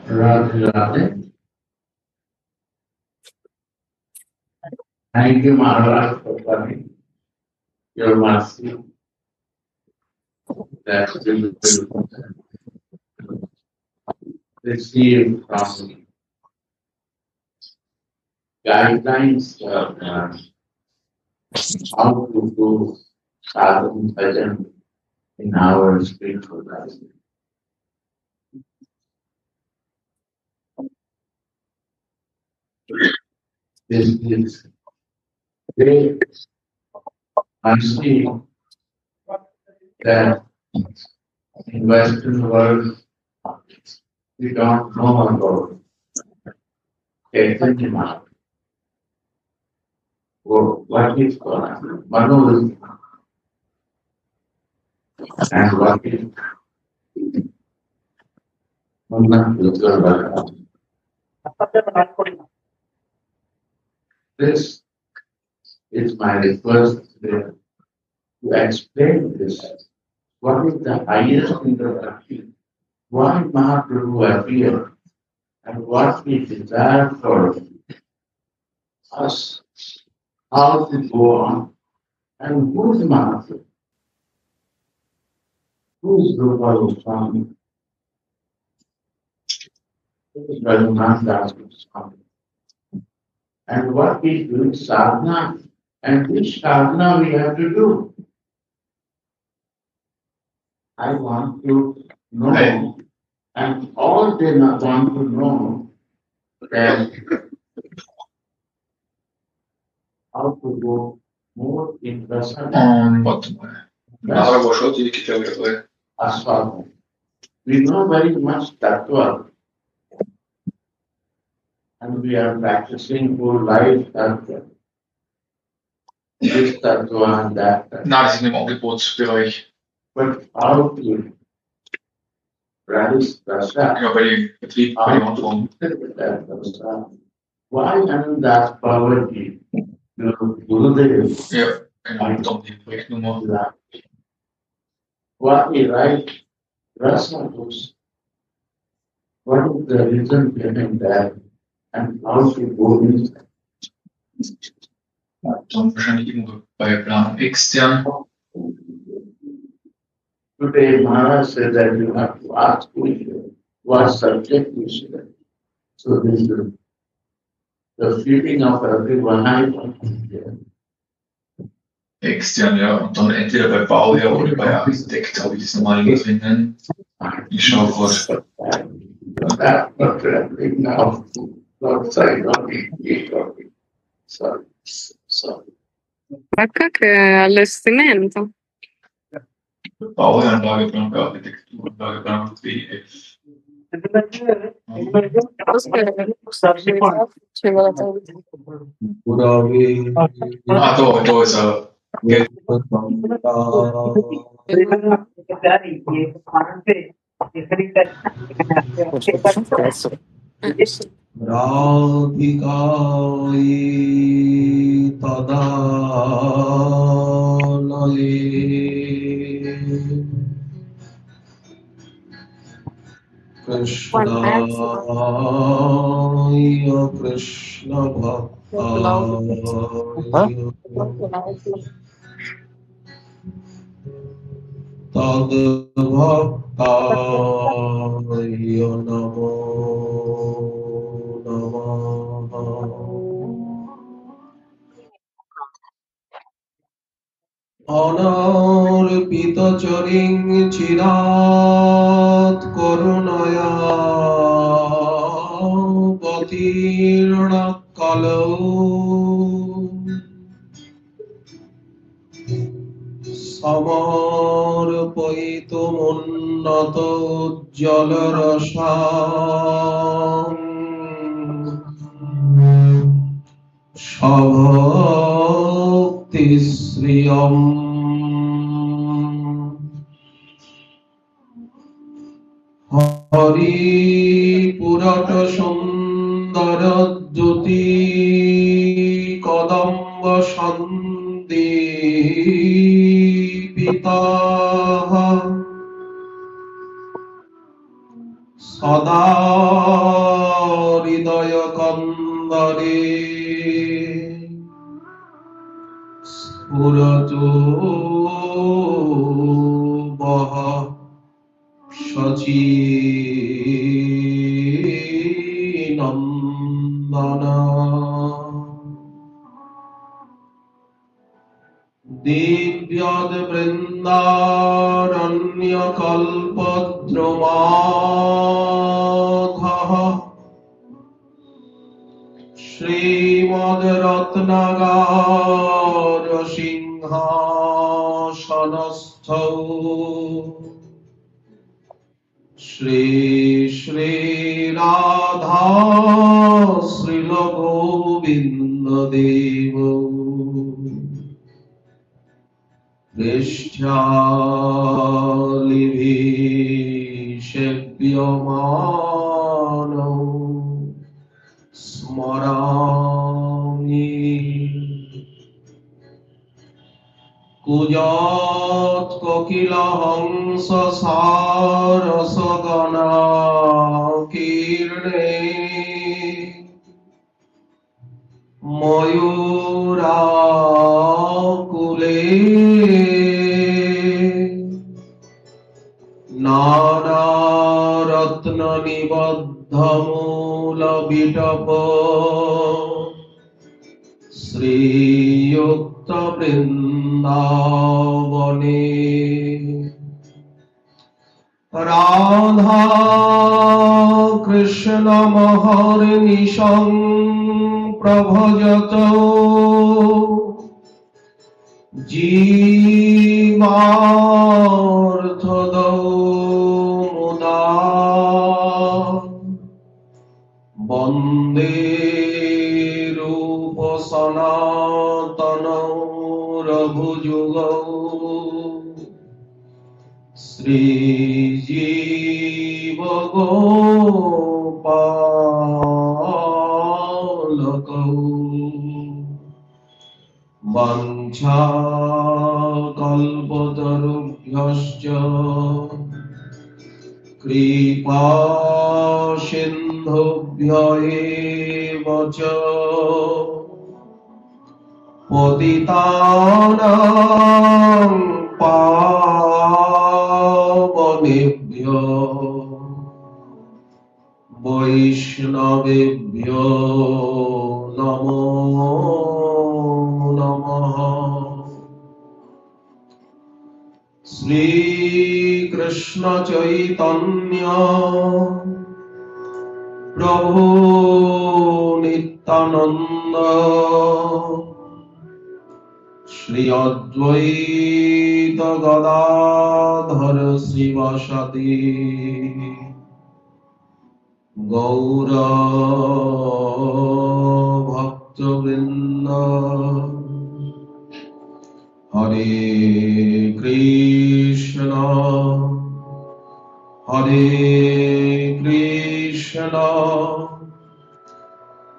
Radhe Radhe. Thank you, Maharaj, for coming. Your mercy that we will receive from guidelines of how to do sadhana bhajan in our spiritual life. This is great. I see that in Western world we don't know about Chaitanya Mahaprabhu. What is Manorism and what is this is my request to explain this. What is the highest in the bhakti? Why Mahaprabhu appeared and what we desire for us, how to go on, and who is Mahaprabhu? Who is Rupa Goswami? Who is Raghunath Das Goswami? And what is doing sadhana? And which sadhana we have to do? I want to know, and all they want to know that how to go more in Rasana. Aswada. We know very much tattva, and we are practicing for life tattva. This tattva and that tattva. Na, das ist im Angebotsbereich. But how to practice rasa? Ja, bei dem Betrieb, bei dem Anfang. Why Anandas Bhavati? Gurudev. Ja, genau, dann die Projektnummer. What is right? Rasa books. What is the reason behind that? And how to go in? Dann wahrscheinlich irgendwo bei Planung extern. Today, Maharaj said that you have to ask what subject you should. So this is the feeling of everyone. I want to hear. Extern, ja. Und dann entweder bei Bauherr oder bei Architekt habe ich das normal drinnen. Ich schaue gerade. That's not happening now. Outside of it. Sorry. Ma che allestimento? Bauherrenlage, Planung, Architekturanlage, Planung, BF. Ah, da ist er. Radhikai Tadanale Krishnaya Krishna Bhaktaya Tadbhaktaya Namo Anarpita charing chirat karunaya patirna kalo samarpaito munnato jalarasam Shabhakti Sriyam Hari Purata Sundara Jyoti Kadamba Shanti Pitaha সদা হৃদয় কন্দরে স্ফুরতু বহ শচীনন্দন দিব্যদ বৃন্দারণ্য কল্পদ্রুমাধ শ্রীমদ রত্নাগার সিংহাসনস্থৌ শ্রী শ্রী রাধা শ্রীল গোবিন্দ দেব পৃষ্ঠালিভিঃ সেব্যমানৌ স্মরামি কুজৎ কোকিল হংস সারসগণা কীর্ণে ময়ূরাকুলে নানারত্ন নিবদ্ধ মূল বিটপ শ্রীযুক্ত বৃন্দাবনে রাধা কৃষ্ণ মহর্নিশং প্রভজত জীবার্থদৌ মুদা বন্দে রূপ সনাতনৌ রঘুযুগৌ শ্রীজীব গোপালকৌ বাঞ্ছাকল্পতরুভ্যশ্চ কৃপা সিন্ধুভ্য এব চ পতিতানাং পাবনেভ্যো বৈষ্ণবেভ্যো নমো নমঃ। শ্রীকৃষ্ণ চৈতন্য প্রভু নিত্যানন্দ শ্রী অদ্বৈত গদাধর শ্রীবাসাদি গৌর ভক্তবৃন্দ হরে কৃষ্ণ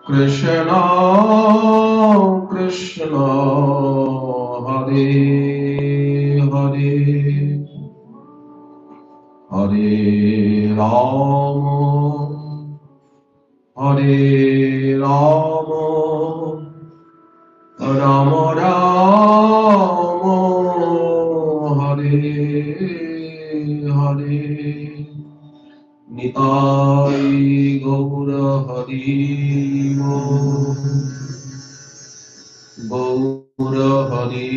কৃষ্ণ কৃষ্ণ হরে হরে হরে রাম রাম রাম হরে হরে নিতাই গৌর হরি গৌর হরি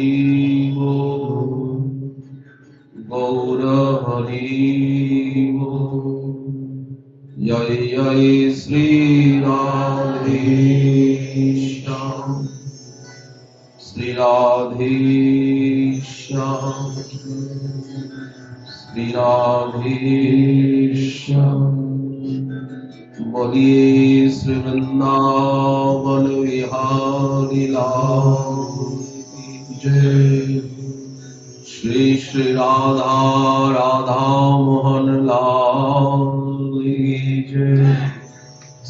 গৌর হরি জয় জয় শ্রী রাধে শ্যাম শ্রী রাধে শ্যাম শ্রী রাধে শ্যাম बोलिए श्री वृंदावन विहारी लाल की जय। श्री श्री राधा राधा मोहन लाल की जय।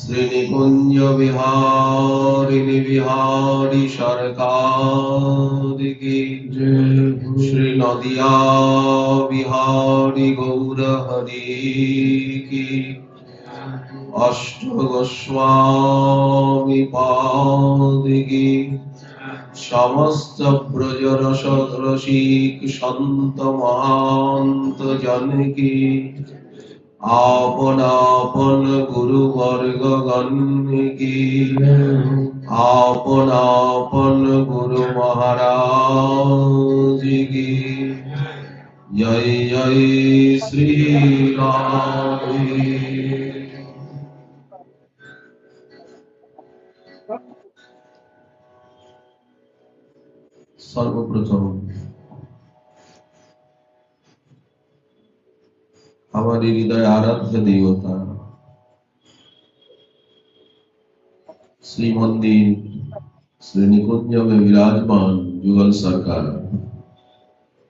श्रीनिकुंज विहारिणि बिहारी सरकार की जय। श्री नदिया बिहारी गौर हरि की अष्ट गोस्वामी पाद की समस्त ब्रज रस रसिक संत महंत जन की आपन आपन गुरु वर्ग गण की आपन आपन गुरु महाराज की जय जय श्री राधे। सर्वप्रथम हमारे हृदय आराध्य देवता श्री मंदिर श्री निकुंज में विराजमान युगल सरकार।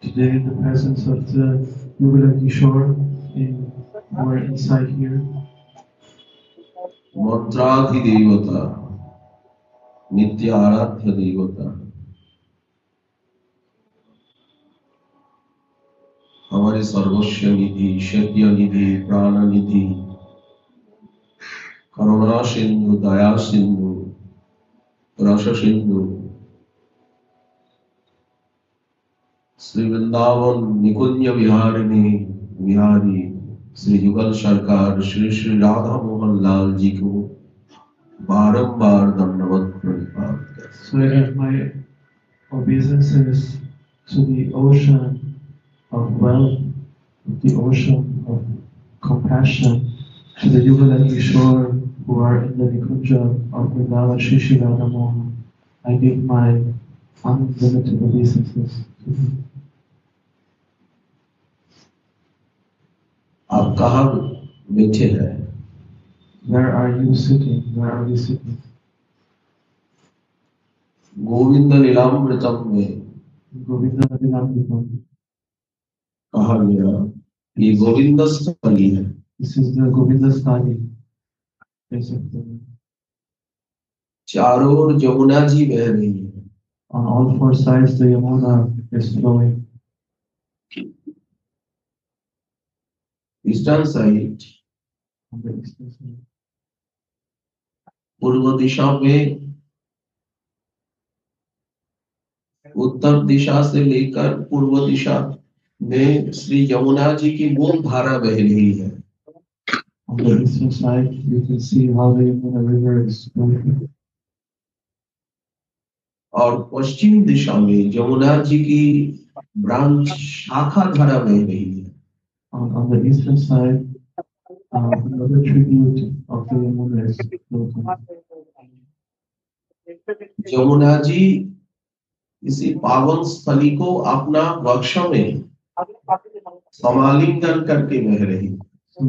Today in the presence of the Yugala Kishore or inside here, मंत्राधि देवता नित्य आराध्य देवता हमारे सर्वस्व निधि शक्य निधि प्राण निधि करुणा सिंधु दया सिंधु रस सिंधु श्री वृंदावन निकुंज विहारिणी विहारी श्री युगल सरकार श्री श्री राधा मोहन लाल जी को बारंबार दंडवत प्रणिपात। So I have my obeisances to the ocean of wealth, the ocean of compassion, to the Yugala Kishore who are in the Nikunja of Vrindavan Shri Shri Radha Mohan. I give my unlimited obeisances to him. आप कहाँ बैठे हैं? Where are you sitting? Where are we sitting? Govind लीलामृतम में Govinda Vilamritam. कहा गया ये गोविंद स्थली है। This is the Govinda Sthali. Basically, चारों ओर यमुना जी बह रही है। on all four sides the Yamuna is flowing. Eastern side On the eastern side. पूर्व दिशा में उत्तर दिशा से लेकर पूर्व दिशा में श्री यमुना जी की मूल धारा बह रही है। On the eastern side, you can see how the Yamuna River is flowing. और पश्चिम दिशा में यमुना जी की ब्रांच शाखा धारा बह रही है। On the eastern side, another tribute of the Yamuna is flowing. Yamuna ji इसी पावन स्थली को अपना वक्ष में समालिंगन करके बह रही है। So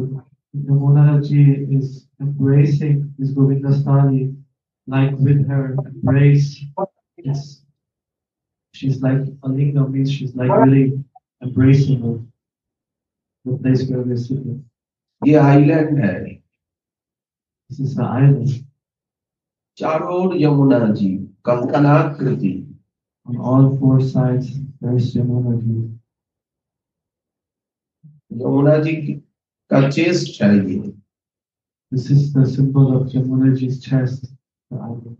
Yamuna ji is embracing this Govinda Sthali, like with her embrace. She's like a lingam, means she's like really embracing of the place where we're sitting. ये आइलैंड है। This is the island. चारों ओर Yamuna ji कंकणाकृति। On all four sides, there's Yamuna ji. Yamuna ji का chest है ये। This is the symbol of Yamuna ji's chest, the island.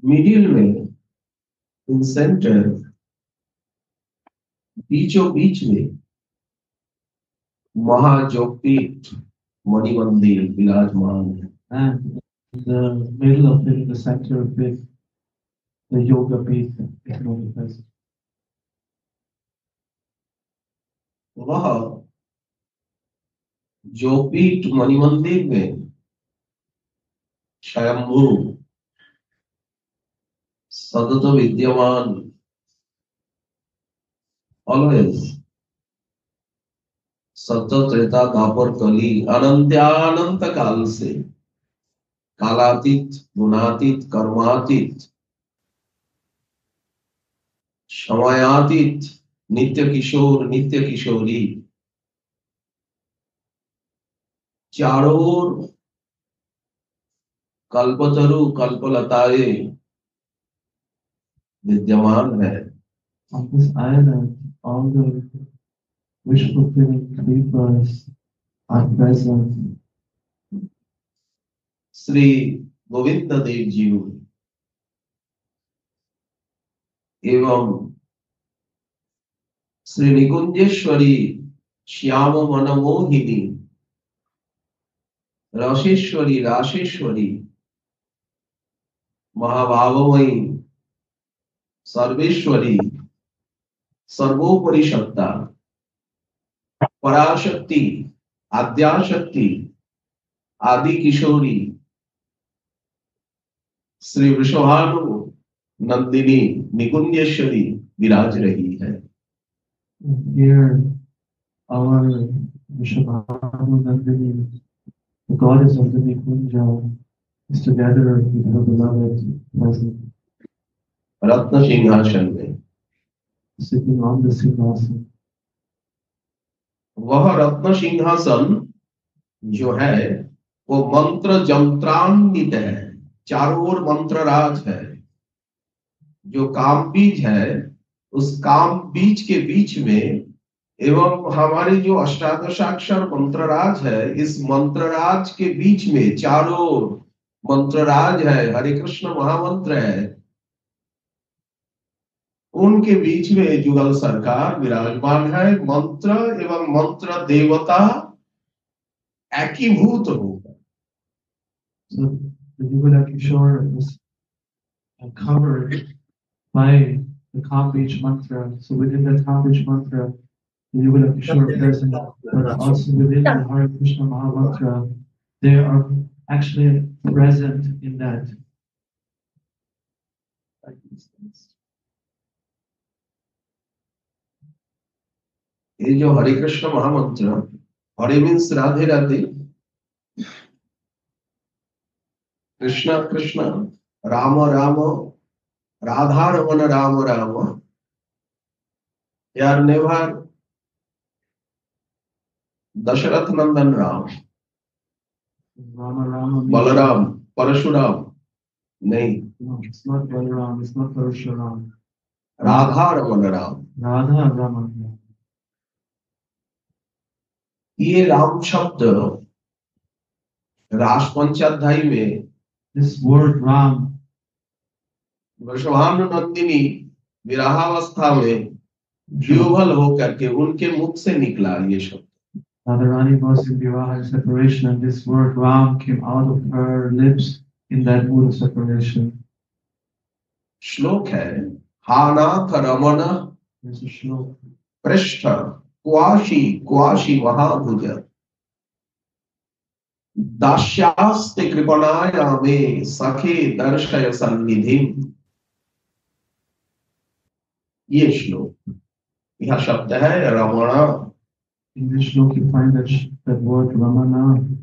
Middle में इन centre बीचों बीच में महाजोगपीठ मणि मंदिर विराजमान है। And in the middle of it, in the center of it, the Yoga Peeth is manifest. वह जोगपीठ मणि मंदिर में स्वयंभू सतत विद्यमान ऑलवेज सतत त्रेता द्वापर कली अनंत्यानंत काल से कालातीत गुणातीत कर्मातीत समयातीत नित्य किशोर नित्य किशोरी चारों ओर कल्पतरु कल्पलताएं विद्यमान है। On this island, all the wish-fulfilling creepers are present. Shri Govind Dev ji एवं श्री निकुंजेश्वरी श्याम मनमोहिनी रसेश्वरी राशेश्वरी महाभावमयी सर्वेश्वरी सर्वोपरि सत्ता पराशक्ति आद्याशक्ति आदि किशोरी श्री वृषभानु नंदिनी निकुंजेश्वरी विराज रही है। Here, our Vrishabhanu Nandini, the goddess of the Nikunja, is together with her beloved present, रत्न सिंहासन में। sitting on the Singhasan. वह रत्न सिंहासन जो है वो मंत्र जंत्रान्वित है, चारों ओर मंत्र राज है। जो काम बीज है उस काम बीज के बीच में एवं हमारे जो अष्टादशाक्षर मंत्र राज है, इस मंत्र राज के बीच में चारों मंत्र राज है, हरे कृष्ण महामंत्र है, उनके बीच में जुगल सरकार विराजमान है। मंत्र एवं मंत्र देवता एकीभूत होगा। So the Yugala Kishore is covered by the Kambij mantra. So within the Kambij mantra, the Yugala Kishore present, but also within the Hare Krishna Mahamantra, they are actually present in that. ये जो हरे कृष्ण महामंत्र, Hare means Radhe Radhe, Krishna Krishna, Ram Ram, Radha Raman Ram Ram, यार never Dashrath Nandan Ram, Rama Rama means- Balram Parshuram नहीं, No, it's not Balaram, it's not Parashuram. Radha Raman Ram. Radha Rama. ये राम शब्द रास पंचाध्यायी में This word Ram, Vrishabhanu Nandini विरहावस्था में ज्योभल होकर के उनके मुख से निकला ये शब्द। Radharani was in Vivaha and separation, and this word Ram came out of her lips in that mood of separation. श्लोक है, हानाथ रमण There's a shlok. पृष्ठ क्वाशी क्वाशी महाभुज दास्यास्ते कृपणाया में सखे दर्शय सन्निधि। ये श्लोक, यह शब्द है Ramana. In this shlok you find that word Ramana.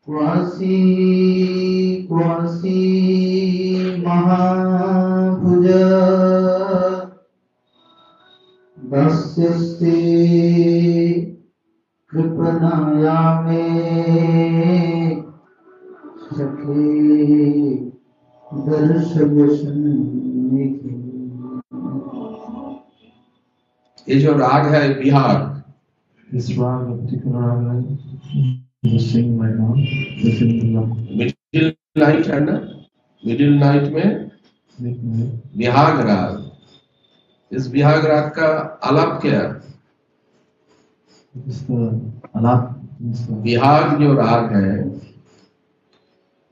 क्वासी क्वासी महाभुज वस्यस्ते कृपणाया मे सखे दर्शय सन्निधि। ये जो राग है Bihar, This rag, a particular rag, is sing right now. This is the rag. Middle night है ना, मिडिल नाइट में Midnight. बिहाग राग। इस बिहाग राग का आलाप क्या है? This is the alap. This is the Bihag जो राग है,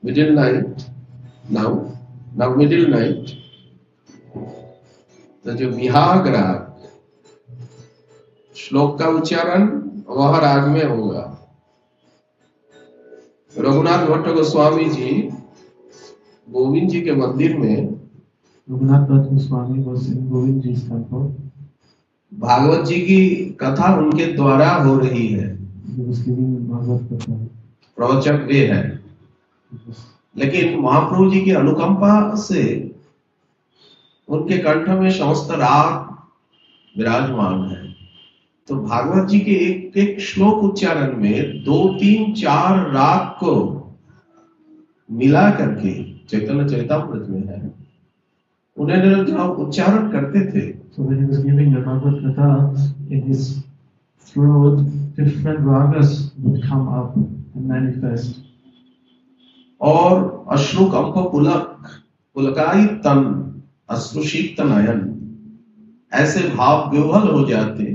middle night, now middle night, तो जो बिहाग राग, श्लोक का उच्चारण वह राग में होगा। रघुनाथ भट्ट गोस्वामी जी गोविंद जी के मंदिर में Raghunath Das Goswami was in Govind Ji's temple. Bhagavat जी की कथा उनके द्वारा हो रही है, He was giving Bhagavad Gita. प्रवचक वे है, लेकिन महाप्रभु जी की अनुकंपा से उनके कंठ में समस्त राग विराजमान है। तो भागवत जी के एक एक श्लोक उच्चारण में 2, 3, 4 राग को मिला करके चैतन्य चरितामृत में है, उन्हें जब उच्चारण करते थे So when he was giving the Bhagavad Gita, in his throat, different ragas would come up and manifest. और अश्रुकंप पुलकाई तन अश्रुषिक्त नयन, ऐसे भाव विह्वल हो जाते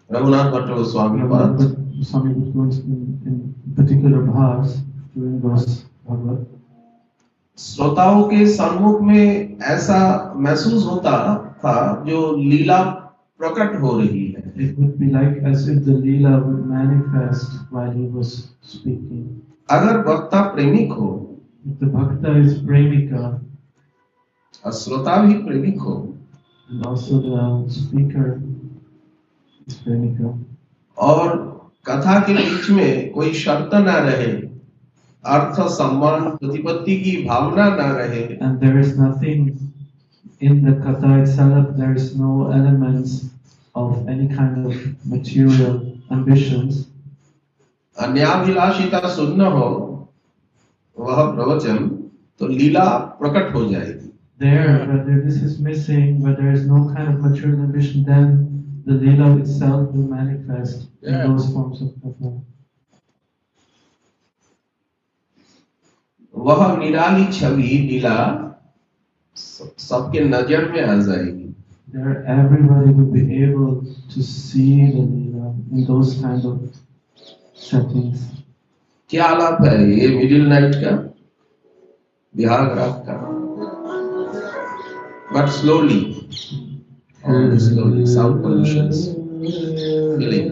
रघुनाथ भट्ट गोस्वामी पर। Swami would go in particular bhavs during those Bhagavad. श्रोताओं के सम्मुख में ऐसा महसूस होता था जो लीला प्रकट हो रही है। It would be like as if the Leela would manifest while he was speaking. अगर वक्ता प्रेमिक हो, If the Bhakta is Premika, और श्रोता भी प्रेमिक हो, and also the speaker is Premika, और कथा के बीच में कोई शर्त ना रहे, अर्थ सम्मान प्रतिपत्ति की भावना ना रहे, and there is nothing in the katha itself, there is no elements of any kind of material ambitions, अन्याभिलाषिता शून्य हो वह प्रवचन, तो लीला प्रकट हो जाएगी। there, whether this is missing, where there is no kind of material ambition, then the Leela itself will manifest in those forms of katha. वह निराली छवि लीला सबके नजर में आ जाएगी। There, everybody will be able to see the Leela in those kind of settings. क्या आलाप है ये मिडिल नाइट का, बिहार रात का, but slowly, sound pollutions feeling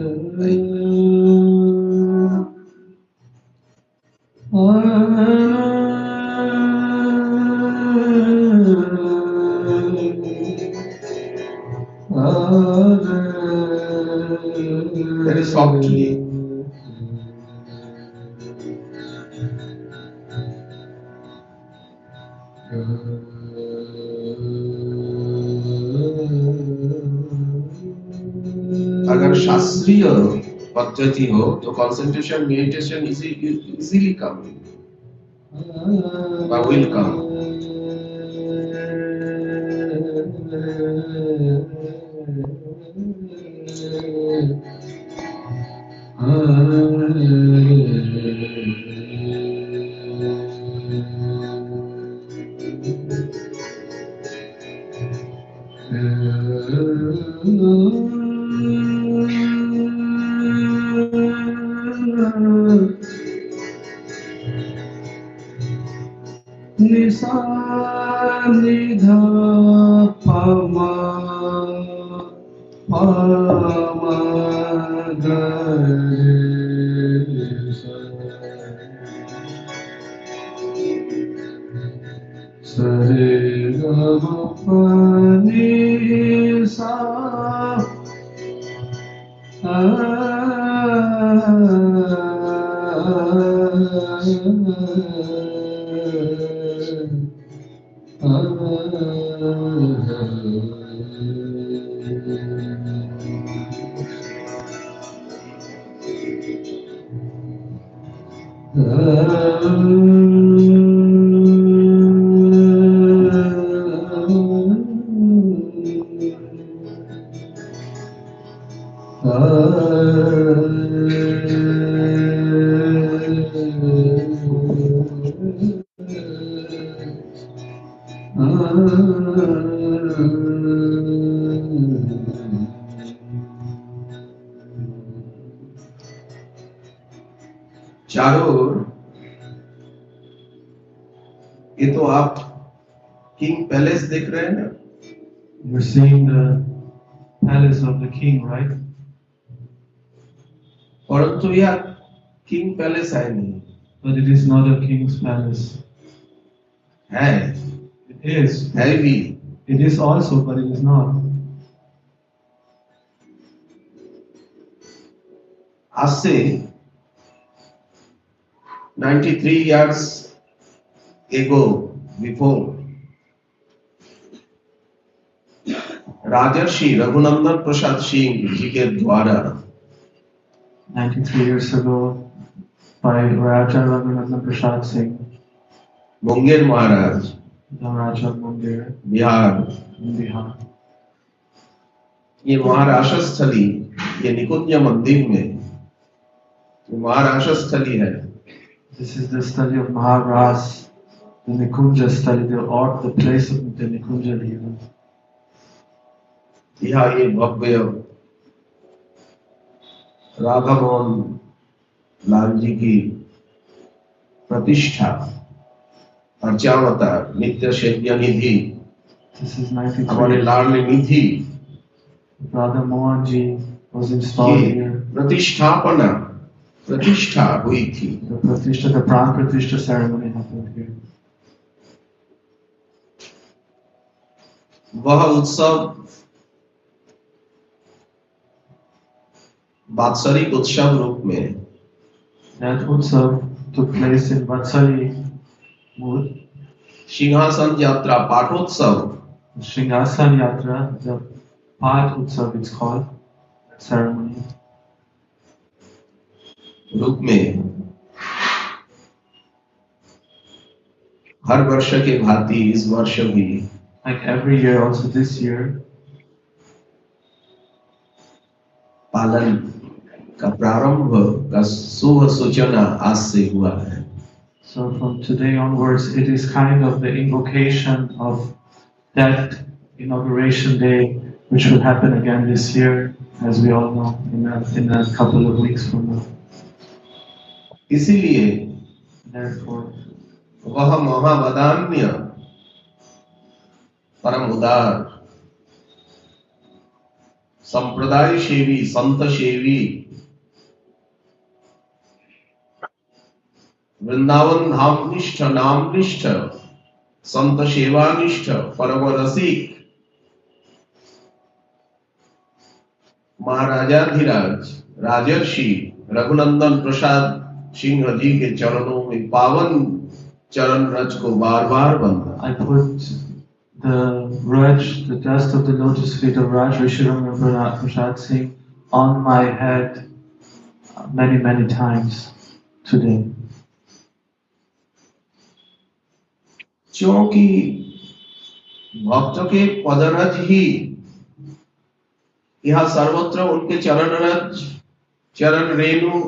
very softly. अगर शास्त्रीय पद्धति हो तो concentration meditation easily come will come. निसा निधा पमा पमा गरे सरे गम पनि सा चारों ओर ये तो आप किंग पैलेस देख रहे हैं ना, You're seeing the palace of the king, right? परंतु यह किंग पैलेस है नहीं, But it is not a king's palace. है It is. है भी। It is also, but it is not. आज से 93 years ago, before, राजर्षि रघुनंदन प्रसाद सिंह जी के द्वारा 93 years ago, by Raja Raghunandan Prasad Singh, Munger Maharaj, the Raja of Munger Bihar, in Bihar, ये महाराष्ट्र स्थली, ये निकुंज मंदिर में जो महाराष्ट्र स्थली है, this is the study of Maharaj, the Nikunja study, the place of the Nikunja Lila. यहाँ ये भव्य राधा मोहन लाल जी की प्रतिष्ठा अर्चावतार नित्य सेव्य निधि, This is हमारे 93. लाडली निधि Radha Mohan Ji was installed की here. प्रतिष्ठा हुई थी। The Pran Pratishtha ceremony happened here. वह उत्सव वात्सरिक उत्सव रूप में That Utsav took place in Vatsari Mood, सिंहासन यात्रा पाठोत्सव Sringasan Yatra, the Path Utsav it's called, that ceremony. रूप में हर वर्ष के भांति इस वर्ष भी Like every year, also this year, पालन का प्रारंभ का शुभ सूचना आज से हुआ है। so from today onwards, it is kind of the invocation of that inauguration day, which will happen again this year, as we all know, in a couple of weeks from now. इसीलिए Therefore, वह महावदान्य परम उदार संप्रदाय सेवी संत सेवी वृंदावन धाम निष्ठ नाम निष्ठ संत सेवा निष्ठ परम रसिक महाराजाधिराज राजर्षि रघुनंदन प्रसाद सिंह जी के चरणों में पावन चरण रज को बार बार वंदना। I put the dust of the lotus feet of Raj Rishirama Prasad Singh on my head many, many times today. क्योंकि भक्त के पदरज ही यहाँ सर्वत्र उनके चरण रज चरण रेणु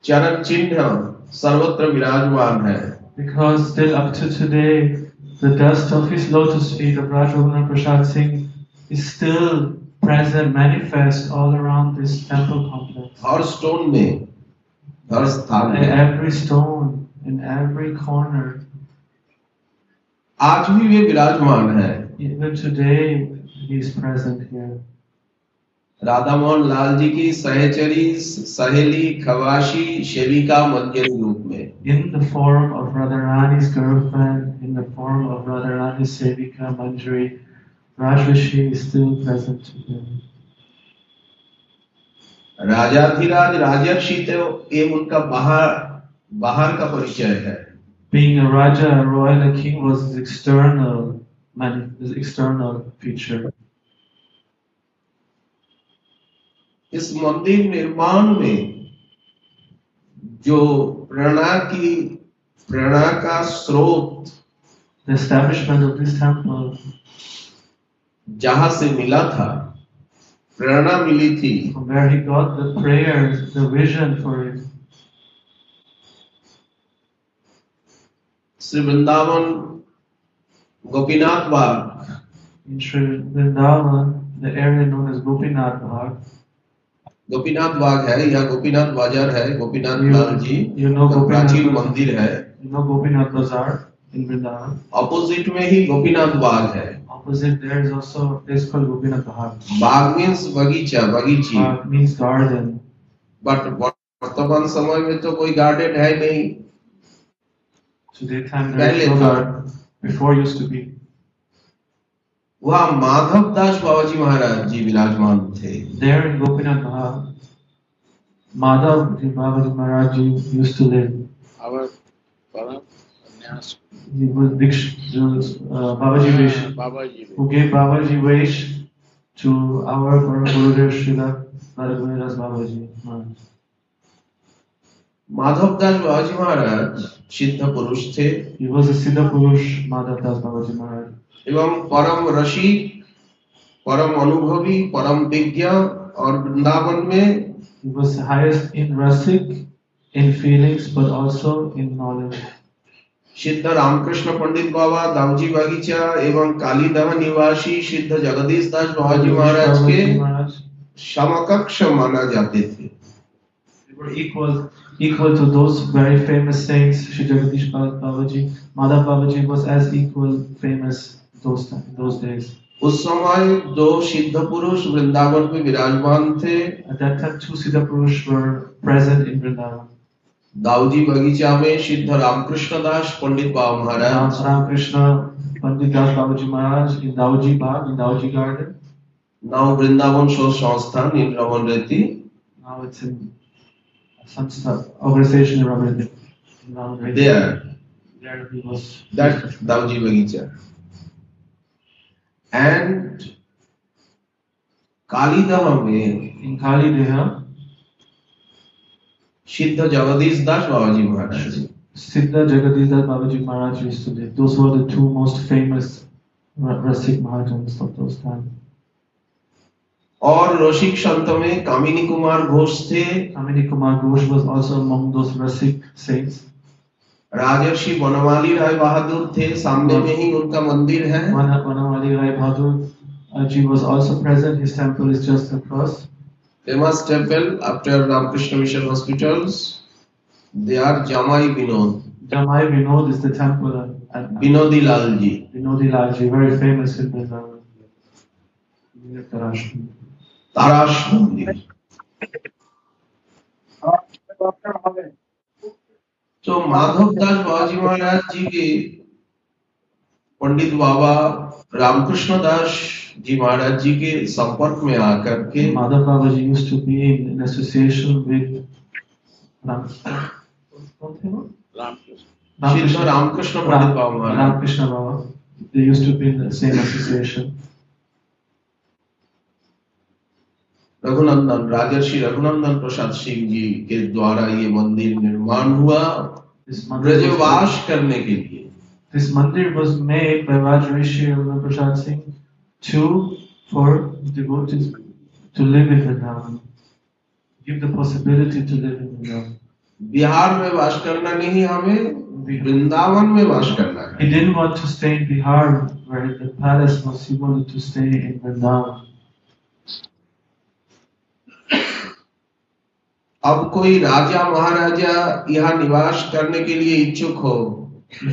चरण चिन्ह सर्वत्र विराजमान है। Because still up to today, the dust of his lotus feet of Raj Raghunath Prasad Singh is still present, manifest all around this temple complex. Her stone में, हर स्थान In में, every stone, in every corner, आज भी वे विराजमान है। even today, he is present here. Radha Mohan Lal ji की सहचरी सहेली खवाशी सेविका मंजरी रूप में In the form of Radharani's girlfriend, in the form of Radharani's Sevika Manjari, Rajrishi is still present today. राजाधिराज राजर्षि तो ये उनका बाहर का परिचय है। Being a Raja, a royal, a king was his external feature. इस मंदिर निर्माण में जो प्रेरणा का स्रोत The establishment of this temple, जहां से मिला था, प्रेरणा मिली थी, from where he got the prayers, the vision for it, Shri Vrindavan Gopinath Bagh in Sri Vrindavan, the area known as Gopinath Bagh. Gopinath बाग है या गोपीनाथ बाजार है, गोपीनाथ लाल जी You know का Gopinath प्राचीन Bazaar. मंदिर है। You know Gopinath Bazaar in Vrindavan. Opposite में ही गोपीनाथ बाग है। Opposite there is also a place called Gopinath Bagh. Bagh means बगीचा, बगीची। Bagh means garden. बट वर्तमान समय में तो कोई गार्डन है नहीं। Today time there पहले is no था। garden. before used to be. वह माधव दास बाबा जी महाराज जी विराजमान थे। There in Gopinath Maha, Madhav Ji Babaji Maharaj Ji used to live. Our Param Sannyas, He was Babaji Vesh, Babaji. who gave Babaji Vesh to our Param Gurudev Srila Raghunath Babaji Maharaj. Madhav Das बाबा जी महाराज सिद्ध पुरुष थे He was a Siddha Purush, Madhav Das Babaji Maharaj. एवं परम रसिक, परम अनुभवी, परम विज्ञ और वृंदावन में He was the highest in Rasik, in feelings, but also in knowledge. सिद्ध रामकृष्ण पंडित बाबा दाऊजी बागीचा एवं कालीदह निवासी सिद्ध जगदीश दास बाबा जी महाराज के समकक्ष माना जाते थे। They were equal to those very famous saints. Shri Jagadish Babaji, Madhav Babaji was as equal famous those days. उस समय दो सिद्ध पुरुष वृंदावन में विराजमान थे। At that time, two Siddha Purush were present in Vrindavan. Dauji बगीचा में सिद्ध रामकृष्ण दास पंडित Baba Maharaj, Ramkrishna Pandit Das Babaji Maharaj in Dauji Bagh, in Dauji Garden. now Vrindavan शोध संस्थान in रमन रेती। Now it's in some organization in Ramarati. There he was. That Dauji बगीचा and Kalidah में In Kali Deha, सिद्ध जगदीश दास बाबा जी महाराज, Siddha Jagadish Das Babaji Maharaj used to live. Those were the two most famous Rasik Mahajans of those times. और रसिक संत में कामिनी कुमार घोष थे। Kamini Kumar Ghosh was also among those Rasik saints. राजर्षि बनवाली राय बहादुर थे, सामने में ही उनका मंदिर है। Vanamali Rai Bahadur Ji was also present. His temple is just across. Famous temple after Ramakrishna Mission hospitals, they are Jamai Vinod, Jamai Vinod is the temple at विनोदी Lal ji, Vinodi Lalji, very famous in Vrindavan. ताराश मंदिर। तो माधव दास बाबाजी महाराज जी के पंडित बाबा रामकृष्ण दास जी महाराज जी के संपर्क में आकर के Madhav Babaji used to be in association with सिद्ध रामकृष्ण पंडित Baba Maharaj, Ramkrishna Baba. They used to be in the same association. Raghunandan राजर्षि रघुनंदन प्रसाद सिंह जी के द्वारा ये मंदिर निर्माण हुआ ब्रजवास करने के लिए। This mandir was made by Rajrishi Raghunath Prasad Singh for devotees to live in Vrindavan, give the possibility to live in Vrindavan. Bihar में वास करना नहीं, हमें वृंदावन में वास करना है। He didn't want to stay in Bihar where the palace was. He wanted to stay in Vrindavan. अब कोई राजा महाराजा यहाँ निवास करने के लिए इच्छुक हो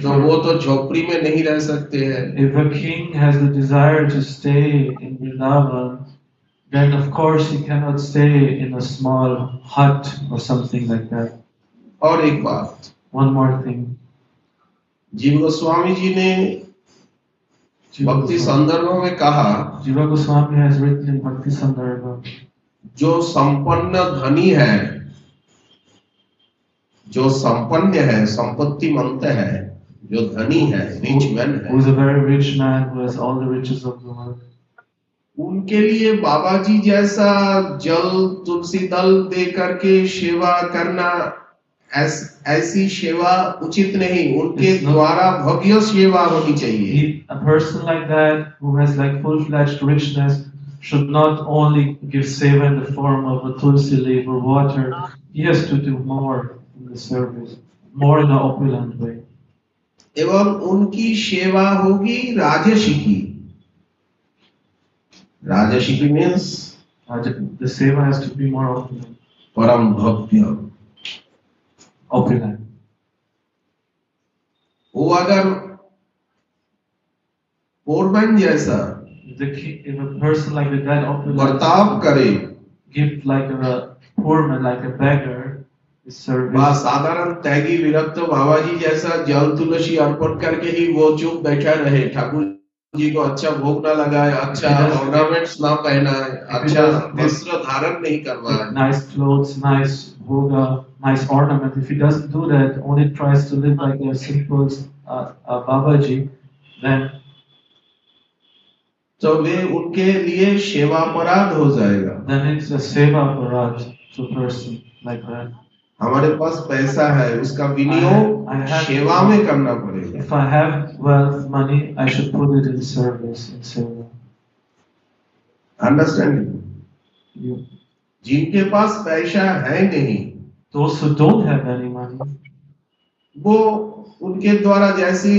तो वो तो झोपड़ी में नहीं रह सकते हैं। If a king has the desire to stay in Vrindavan, then of course he cannot stay in a small hut or something like that. और एक बात, One more thing. जीव गोस्वामी जी ने भक्ति संदर्भ में कहा, Jiva Goswami has written in Bhakti Sandarbha, जो संपन्न धनी है, जो संपन्न है, संपत्तिमंत है, जो धनी है, रिच मैन who है, is a very rich man who has all the riches of the world. उनके लिए बाबा जी जैसा जल तुलसी दल दे करके सेवा करना ऐसी सेवा उचित नहीं, उनके द्वारा भव्य सेवा होनी चाहिए। A person like that who has like full-fledged richness should not only give seva in the form of a tulsi leaf or water. He has to do more in the service, more in an opulent way. एवं उनकी सेवा होगी राजसिकी। राजसिकी means The seva has to be more opulent. परम भव्य। Opulent. वो अगर पोरमैन जैसा If a person like that opulent बर्ताव करे give like a poor man, like a beggar, his service. बा साधारण त्यागी विरक्त बाबा जी जैसा जल तुलसी अर्पण करके ही वो चुप बैठा रहे, ठाकुर जी को अच्छा भोग ना लगाए, अच्छा ऑर्नामेंट्स ना पहनाए, अच्छा वस्त्र धारण नहीं करवाए, Nice clothes, nice bhoga, nice ornament. If he doesn't do that, only tries to live like a simple Babaji, then तो वे उनके लिए सेवा अपराध हो जाएगा। it's a seva aparad to a person like that. हमारे पास पैसा है, उसका विनियोग I have- सेवा में करना पड़ेगा। If I have wealth, money, I should put it in service, in seva. Understanding? You, जिनके पास पैसा है नहीं, those who don't have any money, वो उनके द्वारा जैसी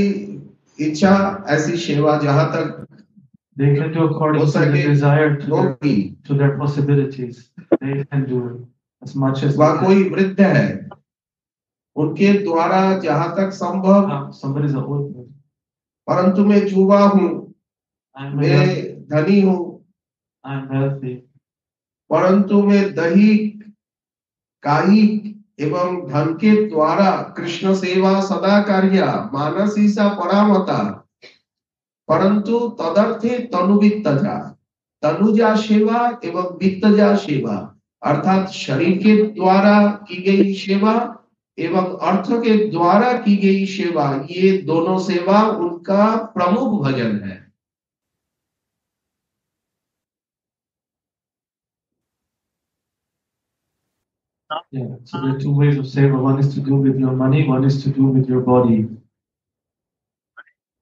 इच्छा ऐसी सेवा जहां तक they can do according हो to their सके desire, to होगी। their possibilities. They can do as much as वह they कोई वृद्ध है, उनके द्वारा जहां तक संभव, can. Somebody's an old man. परंतु मैं युवा हूँ, मैं धनी हूँ, I'm wealthy. परंतु मैं दैहिक कायिक एवं धन के द्वारा कृष्ण सेवा सदा कार्य मानसीसा परामता, परंतु तदर्थे तनुवित्तजा, तनुजा सेवा एवं वित्तजा सेवा, अर्थात शरीर के द्वारा की गई सेवा एवं अर्थ के द्वारा की गई सेवा, ये दोनों सेवा उनका प्रमुख भजन है। Yeah. So there are two ways of seva. One is to do with your money. One is to do with your body.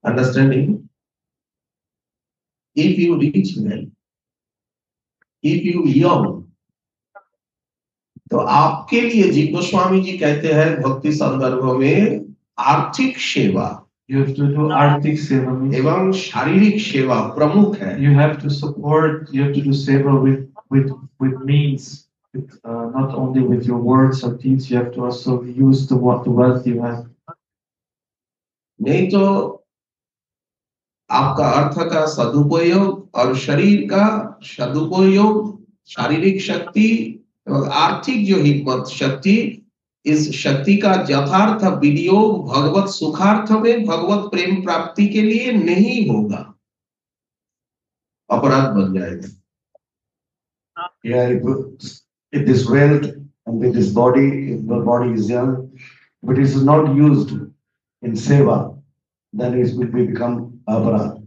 Understanding? If you reach well, if you young, तो आपके लिए जी गोस्वामी जी कहते हैं भक्ति संदर्भ में आर्थिक सेवा You have to do artik seva. Means एवं शारीरिक सेवा प्रमुख है। you have to support. You have to do seva with means. With, not only with your words or deeds. You have to also use the wealth you have. नहीं तो आपका अर्थ का सदुपयोग और शरीर का सदुपयोग, शारीरिक शक्ति और आर्थिक जो हिम्मत शक्ति, इस शक्ति का यथार्थ विनियोग भगवत सुखार्थ में, भगवत प्रेम प्राप्ति के लिए नहीं होगा, अपराध बन जाएगा। Yeah, if this wealth and with this body, if the body is young, but it is not used in seva, then it will become aparad.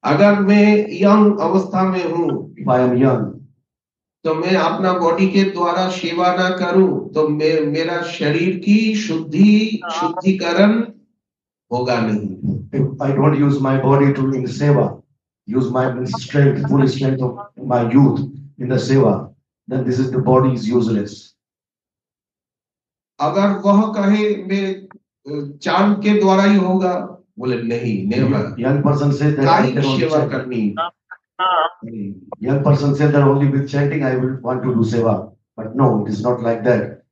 अगर मैं यंग अवस्था में हूँ, If I am young, तो मैं अपना बॉडी के द्वारा सेवा ना करूं, तो मेरा शरीर की शुद्धिकरण होगा नहीं। if I don't use my body to in seva, use my strength, full strength of my youth in the seva, then this is the body is useless. अगर वह कहे मैं चांद के द्वारा ही होगा, बोले नहीं होगा। Young person said that I कायिक can only सेवा chant. करनी, Young person said that only with chanting I will want to do seva, but no, it is not like that.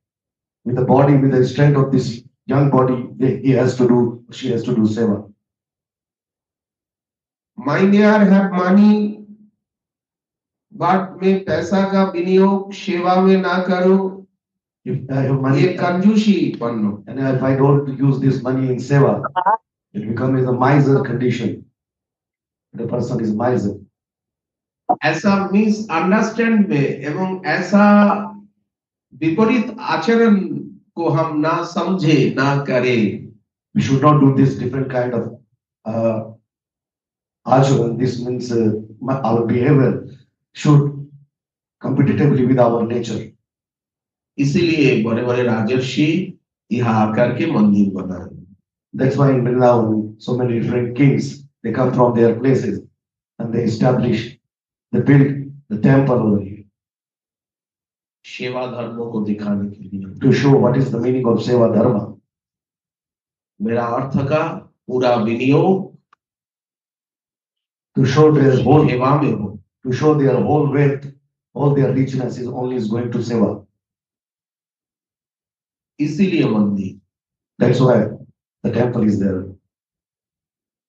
With the body, with the strength of this young body, he has to do, she has to do seva. My dear have money, but मैं पैसा का विनियोग सेवा में ना करूं, If I have money, ये कंजूसी बनो। and if I don't use this money in seva, it becomes a miser condition. The person is miser. ऐसा मिसअंडरस्टैंड में एवं ऐसा विपरीत आचरण को हम ना समझे, ना करें। We should not do this different kind of acharan. This means our behavior should competitively with our nature. इसीलिए बड़े बड़े राजर्षि यहाँ आकर के मंदिर बनाए। That's why in Vrindavan, so many different kings, they come from their places and they establish, they build the temple over here सेवा धर्मों को दिखाने के लिए, to show what is the meaning of seva dharma. मेरा अर्थ का पूरा विनियोग To show their whole, सेवा में हो। to show their whole wealth, all their richness is only is going to seva. इसीलिए मंदिर। That's why the temple is there.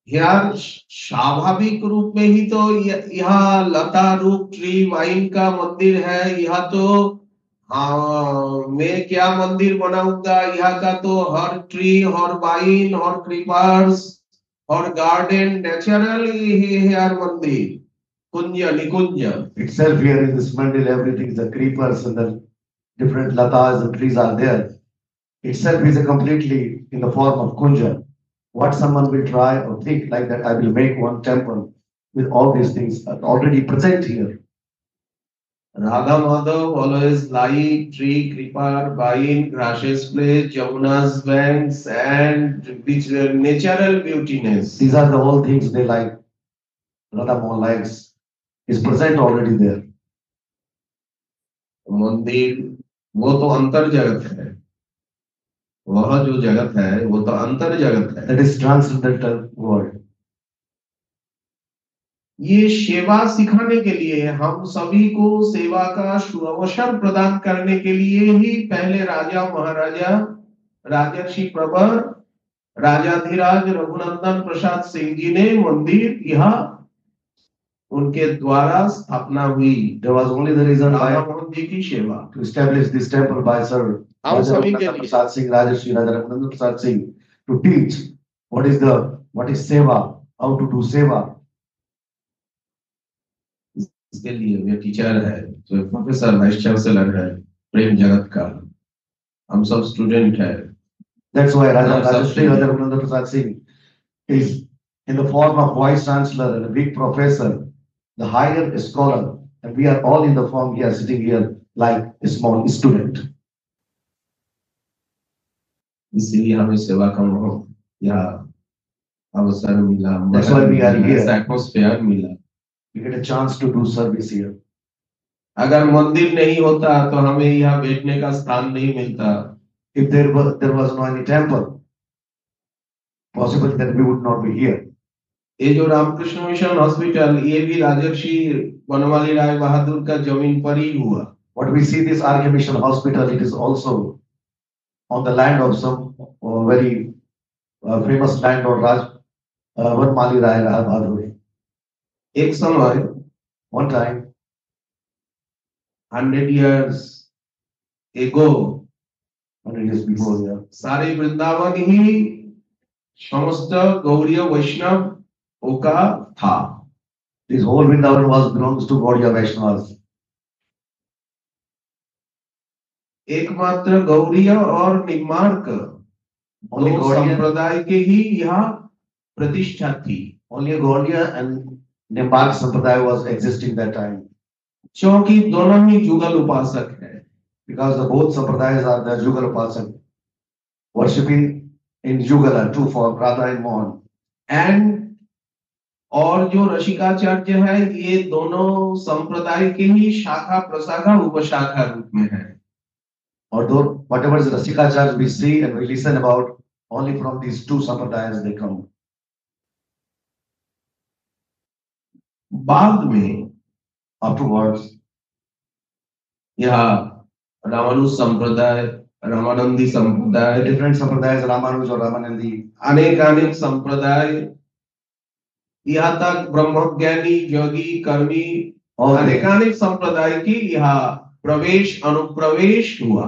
यार स्वाभाविक रूप में ही तो यहाँ लता रूप ट्री वाइन का मंदिर है, यहाँ तो हाँ मैं क्या मंदिर बनाऊंगा, यहाँ का तो हर ट्री, हर वाइन, हर क्रीपर्स, हर गार्डन नेचुरल ये है यार मंदिर, कुंज निकुंज। Itself here in this mandal, everything is the creepers and the different latas and trees are there. Itself is a completely in the form of kunja. What someone will try or think like that, I will make one temple with all these things are already present here. Radha Madhav always like tree, creeper, vine, grasses place, Jamuna's banks, and which natural beautiness. These are the all things they like. Radha Mohan likes is present already there. मंदिर वो तो अंतर जगत है, वह जो जगत है वो तो अंतर जगत है। That is transcendental world. ये सेवा सिखाने के लिए, हम सभी को सेवा का अवसर प्रदान करने के लिए ही पहले राजा महाराजा राजर्षि प्रवर राजाधिराज रघुनंदन प्रसाद सिंह जी ने मंदिर यहाँ उनके द्वारा स्थापना हुई। There was only the reason Radha why Mohan ji की सेवा to establish this temple by Sir हम सभी के Raja लिए। Prasad Singh, Rajarshi Raja Raghunath Prasad Singh, to teach what is seva, how to do seva. इसके लिए वे टीचर है, तो प्रोफेसर वाइस चांसलर है प्रेम जगत का, हम सब स्टूडेंट है। That's why हम सब Rajarshi Raja Raghunath Prasad Singh is in the form of vice chancellor and a big professor, the higher scholar, and we are all in the form here, sitting here like a small student. इसीलिए हमें सेवा का यह अवसर मिला, That's why we are here. Atmosphere मिला। We get a chance to do service here. अगर मंदिर नहीं होता तो हमें यहाँ बैठने का स्थान नहीं मिलता। If there was no any temple, possible that we would not be here. ये जो रामकृष्ण मिशन हॉस्पिटल, ये भी राजर्षि बनवाली राय बहादुर का जमीन पर ही हुआ। What we see this RK Mission Hospital, it is also on the land of some very famous landlord Vanmali Rai Bahadur. एक समय One time, 100 years ago, 100 years before, yeah, सारे वृंदावन ही समस्त गौड़ीय वैष्णव का था। this whole Vrindavan belongs to Gaudiya Vaishnavas. एकमात्र गौड़ीय और Nimbarka Only दो Gaudiya, संप्रदाय के ही यहाँ प्रतिष्ठा थी। only Gaudiya and Nimbark Sampradaya was existing that time. क्योंकि दोनों ही जुगल उपासक है। Because the both Sampradayas are the Jugal Upasak, worshipping in Jugala, two form, Radha and Mohan. And और जो रसिकाचार्य है, ये दोनों संप्रदाय के ही शाखा प्रशाखा उपशाखा रूप में है। Although whatever is Rasikacharya we see and we listen about, only from these two Sampradayas they come. बाद में Afterwards, यहाँ रामानुज संप्रदाय, रामानंदी संप्रदाय, different Sampradayas, Ramanuj or Ramanandi, अनेक संप्रदाय, यहाँ तक ब्रह्मज्ञानी योगी कर्मी all they, अनेक संप्रदाय की यहाँ प्रवेश अनुप्रवेश हुआ।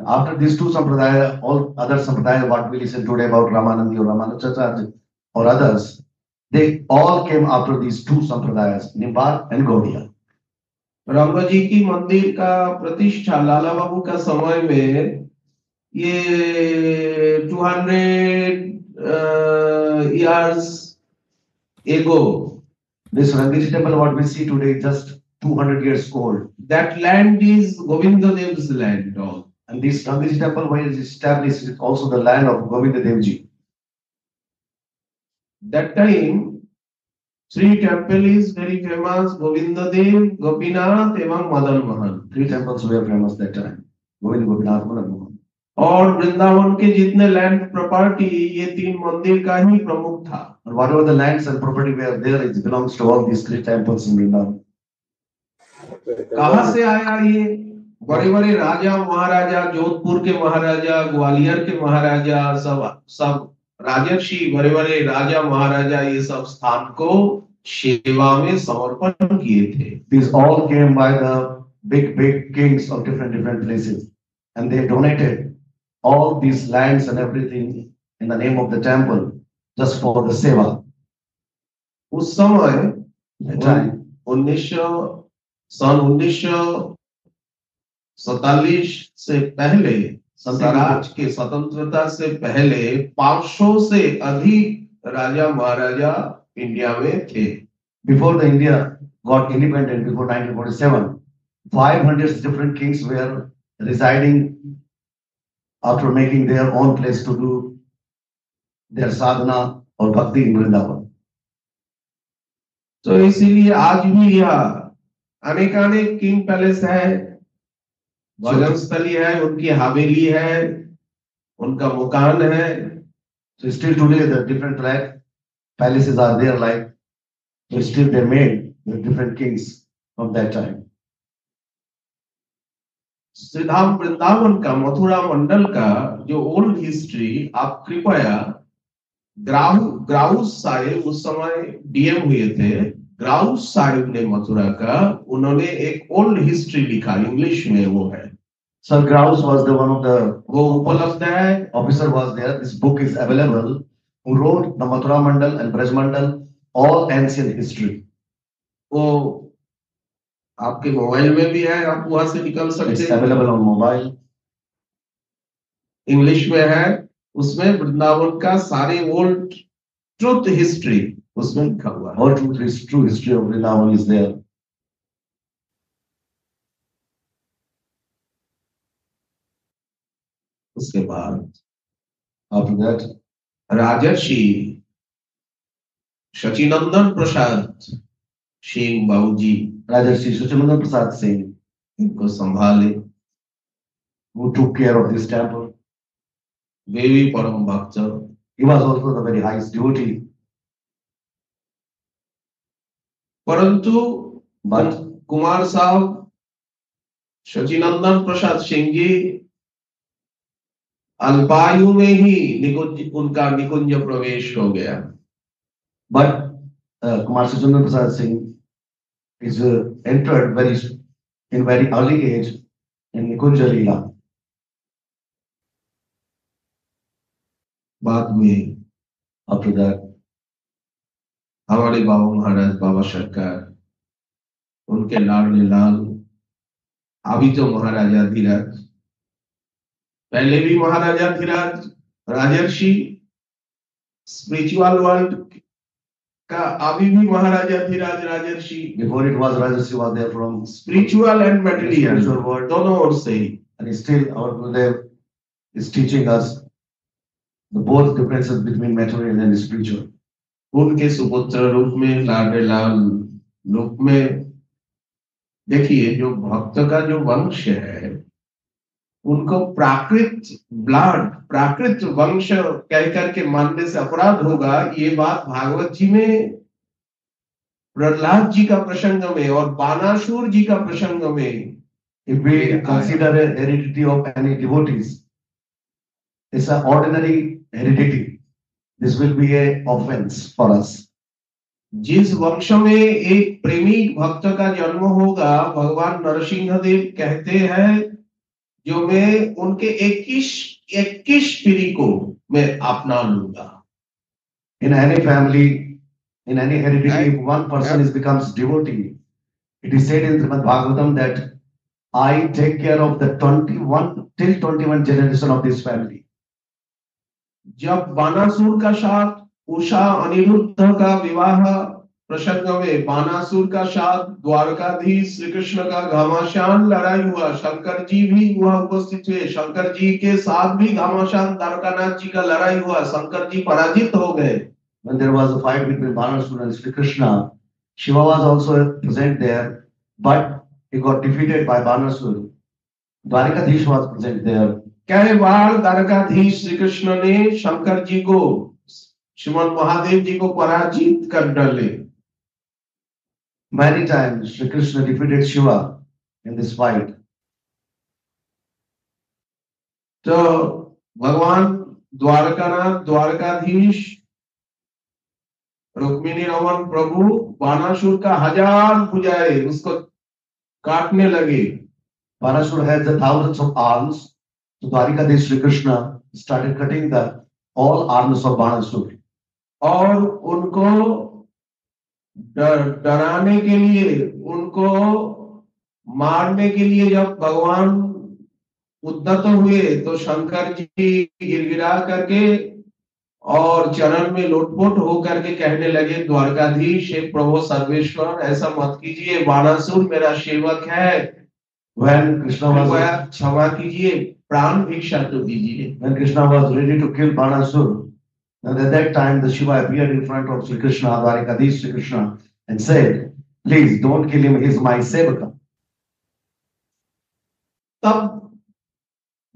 after these two Sampradaya, all other Sampradaya, what we listen today about Ramanandi or Ramanujacharya or others, they all came after these two Sampradayas, Nimbark and Gaudiya. रंग जी की मंदिर का प्रतिष्ठा लाला बाबू का समय में ये 200 years ago, This Rangiji temple, what we see today, is just 200 years old. that land is Govinda Dev's land. All. And this Rangiji temple, when it is established, is also the land of Govinda Devji. That time, three temple is very famous: Govinda Dev, Gopinath, एवं Madan Mohan. Three temples were famous that time. Govinda, Gopinath, Madan Mohan. और वृंदावन के जितने land property, ये तीन मंदिर का ही प्रमुख था। And whatever the lands and property were there, it belongs to all these three temples in Vrindavan. कहाँ से आया ये? बड़े बड़े राजा महाराजा, जोधपुर के महाराजा, ग्वालियर के महाराजा, सब राजर्षि, बड़े बड़े राजा महाराजा, ये सब स्थान को सेवा में समर्पण किए थे। These all came by the big kings of different places, and they donated all these lands and everything in the name of the temple just for the seva. उस समय At time, 1947 से पहले, स्वराज के स्वतंत्रता से पहले 500 से अधिक राजा महाराजा इंडिया में थे। before the India got independent, before 1947, 500 different kings were residing after making their own place to do their sadhana or bhakti in Vrindavan. तो इसीलिए आज भी यहाँ अनेकानेक किंग पैलेस है, भजन स्थली है, उनकी हवेली है, उनका मुकान है। So still today the different palaces are there, like so still they made the different kings from that time. श्रीधाम वृंदावन का, मथुरा मंडल का जो ओल्ड हिस्ट्री, आप कृपया ग्राउस साहिब उस समय डीएम हुए थे, ग्राउस साहिब ने मथुरा का, उन्होंने एक ओल्ड हिस्ट्री लिखा, इंग्लिश में वो है। Sir Grouse was the one of the वो उपलब्ध है, officer was there. This book is available. Who wrote the Mathura Mandal and Braj Mandal, all ancient history. वो आपके मोबाइल में भी है, आप वहां से निकल सकते It's हैं। available on mobile. इंग्लिश में है, उसमें वृंदावन का सारे ओल्ड ट्रुथ हिस्ट्री उसमें लिखा हुआ है। All true history of Vrindavan is there. उसके बाद After that, राजर्षि शचीनंदन प्रसाद सिंह बाबूजी Rajarshi Suchamandan Prasad Singh, इनको संभाले, who took care of this temple, वे भी परम भक्त। he was also the very highest devotee. परंतु But कुमार साहब शचीनंदन प्रसाद सिंह जी अल्पायु में ही उनका निकुंज प्रवेश हो गया। Kumar Suchamandan Prasad Singh is entered in very early age in Nikunja Leela. बाद में After that, हमारे बाबा महाराज बाबा सरकार, उनके लाडले लाल, अभी तो महाराजा धीराज, पहले भी महाराजा धीराज, राजर्षि, स्पिरिचुअल वर्ल्ड का अभी भी महाराजा धीराज राजर्षि, before it was Rajarshi was there from spiritual and material spiritual world, दोनों ओर से ही। and still our Gurudev is teaching us the both differences between material and spiritual. उनके सुपुत्र रूप में, लाडले लाल रूप में, देखिए जो भक्त का जो वंश है, उनको प्राकृत ब्लड, प्राकृत वंश कह करके मानने से अपराध होगा। ये बात भागवत जी में प्रहलाद जी का प्रसंग में और बानासुर जी का प्रसंग में, If we consider a heredity of any devotees, it's an ordinary heredity. This will be a offense for us. जिस वंश में एक प्रेमी भक्त का जन्म होगा, भगवान नरसिंह देव कहते हैं, जो मैं उनके 21 पीढ़ी को मैं अपना लूंगा। In any family, in any heredity, if one person becomes devotee, it is said in Srimad Bhagavatam that I take care of the 21 generation of this family. जब बानासुर का साथ उषा अनिरुद्ध का विवाह प्रसंग में, बानासुर का साथ द्वारकाधीश श्री कृष्ण का घमासान लड़ाई हुआ, शंकर जी भी वहां उपस्थित हुए, शंकर जी के साथ भी घमासान द्वारकानाथ जी का लड़ाई हुआ, शंकर जी पराजित हो गए। When there was a fight between Banasura and Sri Krishna, Shiva was also present there, but he got defeated by Banasura. Dwarikadhish was present there. कई बार द्वारकाधीश श्री कृष्ण ने शंकर जी को, श्रीमन महादेव जी को पराजित कर डाले। Many times Sri Krishna defeated Shiva in this fight. तो भगवान द्वारकानाथ, द्वारकाधीश, रुक्मिणी रमन प्रभु बानासुर का 1000 भुजाएं उसको काटने लगे। Parashur had the thousands of arms. So Dwarikadhish Sri Krishna started cutting the all arms of Banasur. और उनको डराने के लिए, उनको मारने के लिए जब भगवान उद्यत हुए तो शंकर जी गिड़गिड़ा करके और चरण में लोटपोट होकर के कहने लगे, द्वारकाधीश हे प्रभु सर्वेश्वर, ऐसा मत कीजिए, बाणासुर मेरा सेवक है, When Krishna was क्षमा कीजिए, प्राण भिक्षा तो दीजिए। when Krishna was ready to kill Banasur, and at that time the Shiva appeared in front of Sri Krishna, Dwarikadhish Sri Krishna, and said, "Please don't kill him. He is my sevaka." तब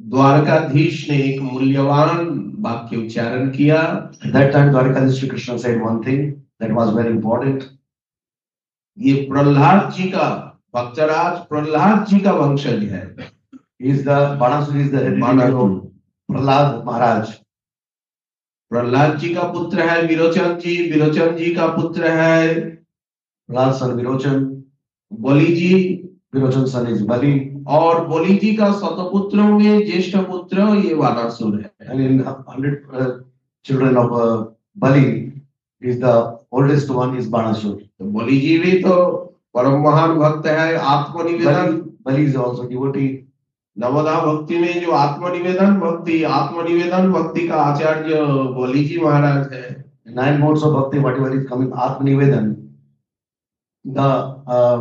द्वारकाधीश ने एक मूल्यवान वाक्य उच्चारण किया। At that time, Dwarikadhish Sri Krishna said one thing that was very important. ये प्रहलाद जी का, भक्तराज प्रहलाद जी का वंशज है। He is the Banasur is the hereditary of Prahlad Maharaj. Prahlad ji का पुत्र है विरोचन जी, विरोचन जी का पुत्र है Prahlad son Virochan, Bali ji, Virochan son is Bali, और बलि जी का शतपुत्रों में ज्येष्ठ पुत्र ये बाणासुर है। and in 100 children of Bali, is the oldest one is Banasur. तो बलि जी भी तो परम महान भक्त है। आत्मनिवेदन, Bali is also devotee. नवदा भक्ति में जो आत्मनिवेदन भक्ति का आचार्य बलि जी महाराज है। 9 modes of bhakti, whatever is coming, Atmanivedan. The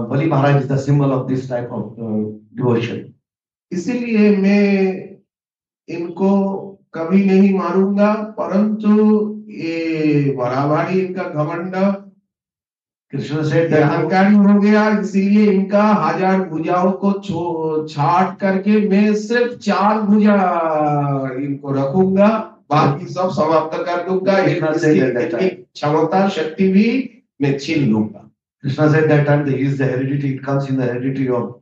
Bali Maharaj is the symbol of this type of devotion. इसीलिए मैं इनको कभी नहीं मारूंगा, परंतु ये बराबरी इनका घमंड, Krishna said ये that अहंकारी हो गया, इसीलिए इनका 1000 भुजाओं को छाट करके मैं सिर्फ 4 भुजा इनको रखूंगा, बाकी सब समाप्त कर दूंगा। इनकी क्षमता शक्ति भी मैं छीन लूंगा। Krishna said that time that he is the heredity, it comes in the heredity of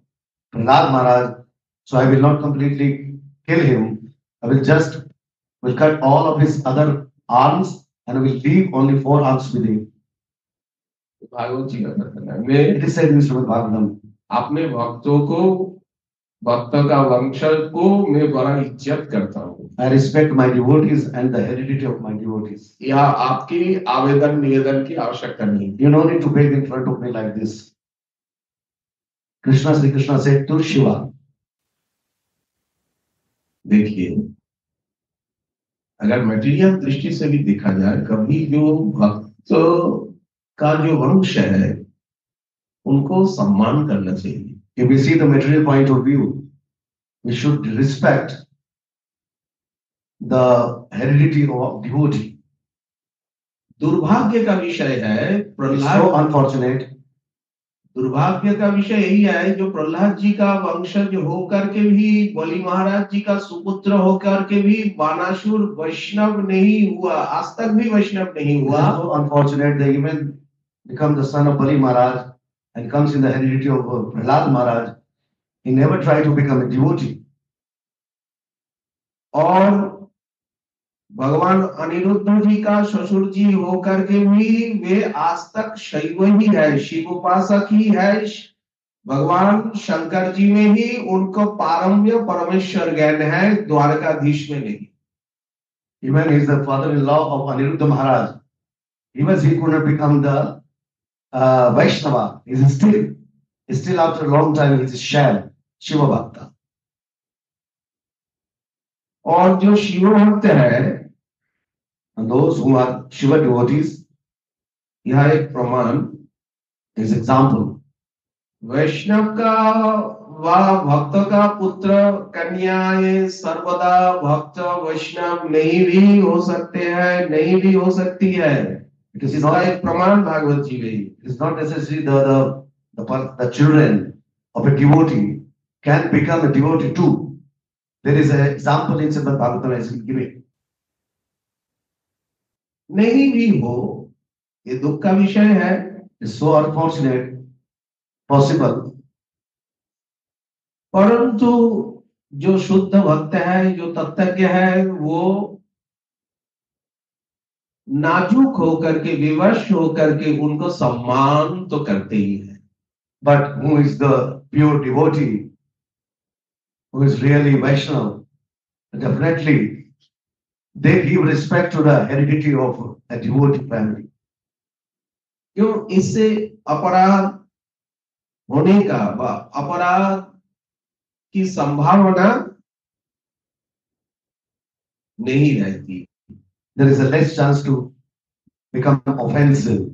Prahlad Maharaj. So I will not completely kill him. I will cut all of his other arms and I will leave only 4 arms with him. Bhagavat जी का कथन है। मैं It is said in Srimad Bhagavatam. अपने भक्तों का वंशज को मैं बड़ा इज्जत करता हूँ। I respect my devotees and the heredity of my devotees. यहाँ आपकी आवेदन निवेदन की आवश्यकता नहीं। You don't need to beg in front of me like this. Sri Krishna said to Shiva. देखिए, अगर मटेरियल दृष्टि से भी देखा जाए, कभी जो भक्त का जो वंश है उनको सम्मान करना चाहिए। If we see the material point of view, we should respect the heredity of devotee. दुर्भाग्य का विषय है It's प्रहलाद, so unfortunate. दुर्भाग्य का विषय यही है जो प्रहलाद जी का वंशज होकर के भी, बलि महाराज जी का सुपुत्र होकर के भी बाणासुर वैष्णव नहीं हुआ, आज तक भी वैष्णव नहीं हुआ। It's so unfortunate they even become the son of Bali Maharaj and comes in the heredity of Prahlad Maharaj. He never tried to become a devotee. और भगवान अनिरुद्ध जी का ससुर जी होकर के भी वे आज तक शैव ही है, शिव उपासक ही है। भगवान शंकर जी में ही उनको पारम्य परमेश्वर ज्ञान है, द्वारकाधीश में नहीं। Even he is the father-in-law of Aniruddha Maharaj. Even he could not become the Vaishnava. He is still after a long time he is Shiva Bhakta. और जो शिव भक्त है, And those who are Shiva devotees, यह एक प्रमाण, is example. वैष्णव का व भक्त का पुत्र कन्या ये सर्वदा भक्त वैष्णव नहीं भी हो सकते हैं, नहीं भी हो सकती है। इसका एक प्रमाण भागवत जी में। It is not necessary the children of a devotee can become a devotee too. There is an example in Srimad Bhagavatam as we give it. नहीं भी हो, ये दुख का विषय है। It's so unfortunate, possible. परंतु जो शुद्ध भक्त है, जो तत्वज्ञ है, वो नाजुक होकर के, विवश होकर के उनको सम्मान तो करते ही है। But who is the pure devotee, who is really Vaishnava, definitely they give respect to the heredity of a devotee family. क्यों? इससे अपराध होने का अपराध की संभावना नहीं रहती. There is a less chance to become offensive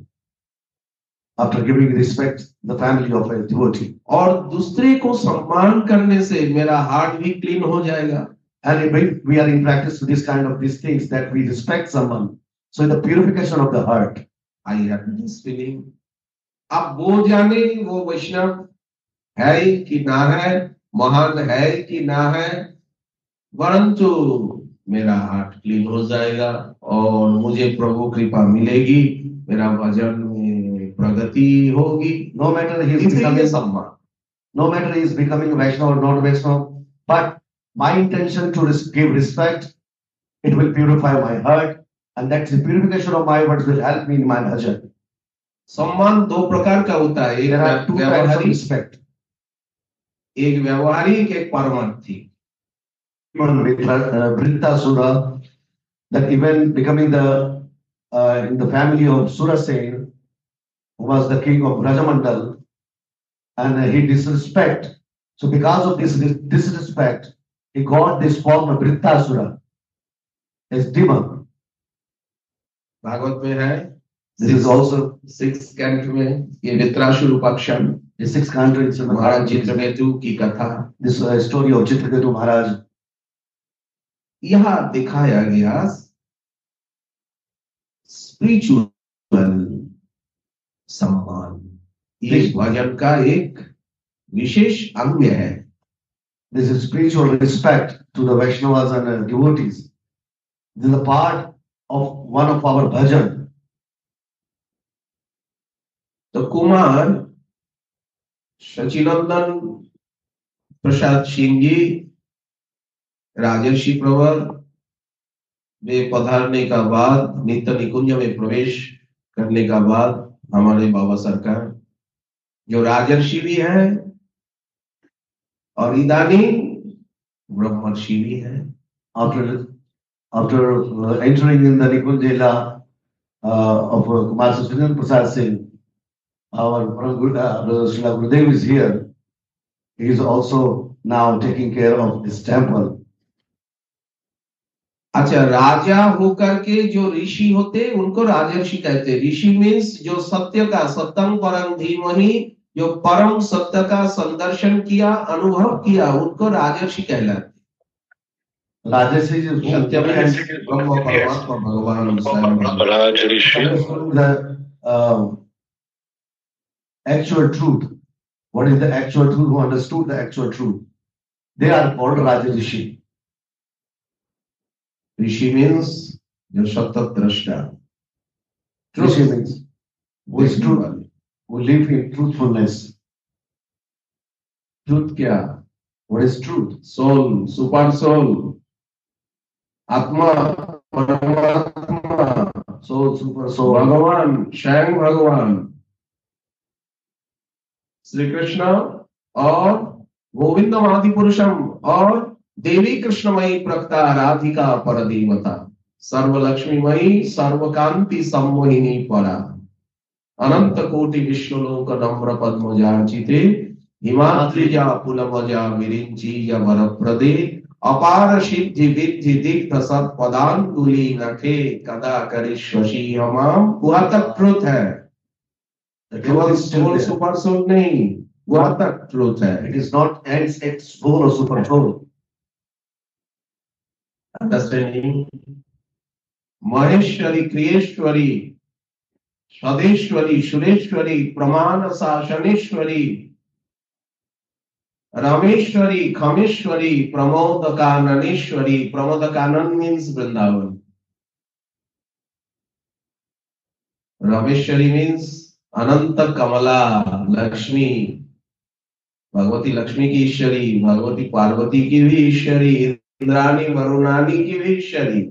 after giving respect the family of a devotee. और दूसरे को सम्मान करने से मेरा हार्ट भी क्लीन हो जाएगा. And if we are in practice to this kind of these things, that we respect someone, so in the purification of the heart, I have this feeling. अब वो जाने वो वैष्णव है कि ना है, महान है कि ना है, परंतु मेरा हार्ट क्लीन हो जाएगा और मुझे प्रभु कृपा मिलेगी, मेरा भजन में प्रगति होगी. no matter he is becoming सम्मान, no matter he is becoming Vaishnava or not Vaishnava, but my intention to give respect, it will purify my heart, and that's the purification of my heart will help me in my bhajan. सम्मान दो प्रकार का होता है, एक There are two types of व्यवहारिक, respect. एक व्यवहारिक, एक पारमार्थिक. Even with Vrittasura, that even becoming the in the family of Surasen, who was the king of Rajamandal, and he disrespect. So because of this disrespect, he got this form of Vrittasura, as demon. Bhagavat में है, This is also 6th canto में ये वित्रासुर उपाख्यान, the 6th canto in महाराज चित्रकेतु की कथा. this story of Chitraketu Maharaj. यहाँ दिखाया गया spiritual सम्मान, ये भजन का एक विशेष अंग है. This is spiritual respect to the Vaishnavas and devotees. This is a part of one of our bhajan. तो कुमार सचिनंदन प्रसाद सिंह जी राजर्षि प्रवर में पधारने का बाद, नित्य निकुंज में प्रवेश करने का बाद, हमारे बाबा सरकार जो राजर्षि भी है और इदानी ब्रह्मर्षि भी है. After entering in the Nikunjela of Kumar Sachinandan Prasad Singh, our Param Guru Srila Gurudev is here. He is also now taking care of this temple. अच्छा, राजा होकर के जो ऋषि होते उनको राजर्षि कहते हैं. ऋषि मीन्स जो सत्य का, सत्यम परम धीमहि, जो परम सत्य का संदर्शन किया, अनुभव किया, उनको राजर्षि कहलाते. Rajarshi is सत्य में ब्रह्म परमात्मा भगवान स्वयं. the actual truth. What is the actual truth? Who understood the actual truth? They are called Rajarshi. Rishi means जो सत्य दृष्टा. Rishi means who is truth, who live in truthfulness. truth क्या? What is truth? Soul, super soul, आत्मा, परमात्मा, Soul, super soul. भगवान, स्वयं भगवान श्री कृष्ण और गोविंद महाधिपुरुषम और देवी कृष्णमयी प्रकटा राधिका परदेवता, सर्वलक्ष्मीमयी सर्वकांति सम्मोहिनी परा, अनंत कोटि विश्वलोक नम्र पद्मजार्चिते, हिमाद्रिजा पुलमजा विरिंचीय वरप्रदे, अपार सिद्धि विद्धि दिग्ध सत्पदांगुली नखे, कदा करिष्यसि हमाम. वह तक ट्रुथ है, केवल सोल सुपर सोल नहीं, वह तक ट्रुथ है. It is not ex soul or super soul. Understanding? Maheshwari, क्रियेश्वरी, सदेश्वरी, Sureshwari, प्रमाण शासनेश्वरी, रामेश्वरी, खमेश्वरी, प्रमोद काननेश्वरी. प्रमोद कानन मीन्स वृंदावन. रामेश्वरी मीन्स अनंत कमला लक्ष्मी, भगवती लक्ष्मी की ईश्वरी, भगवती पार्वती की भी ईश्वरी, इंद्राणी वरुणानी की भी ईश्वरी.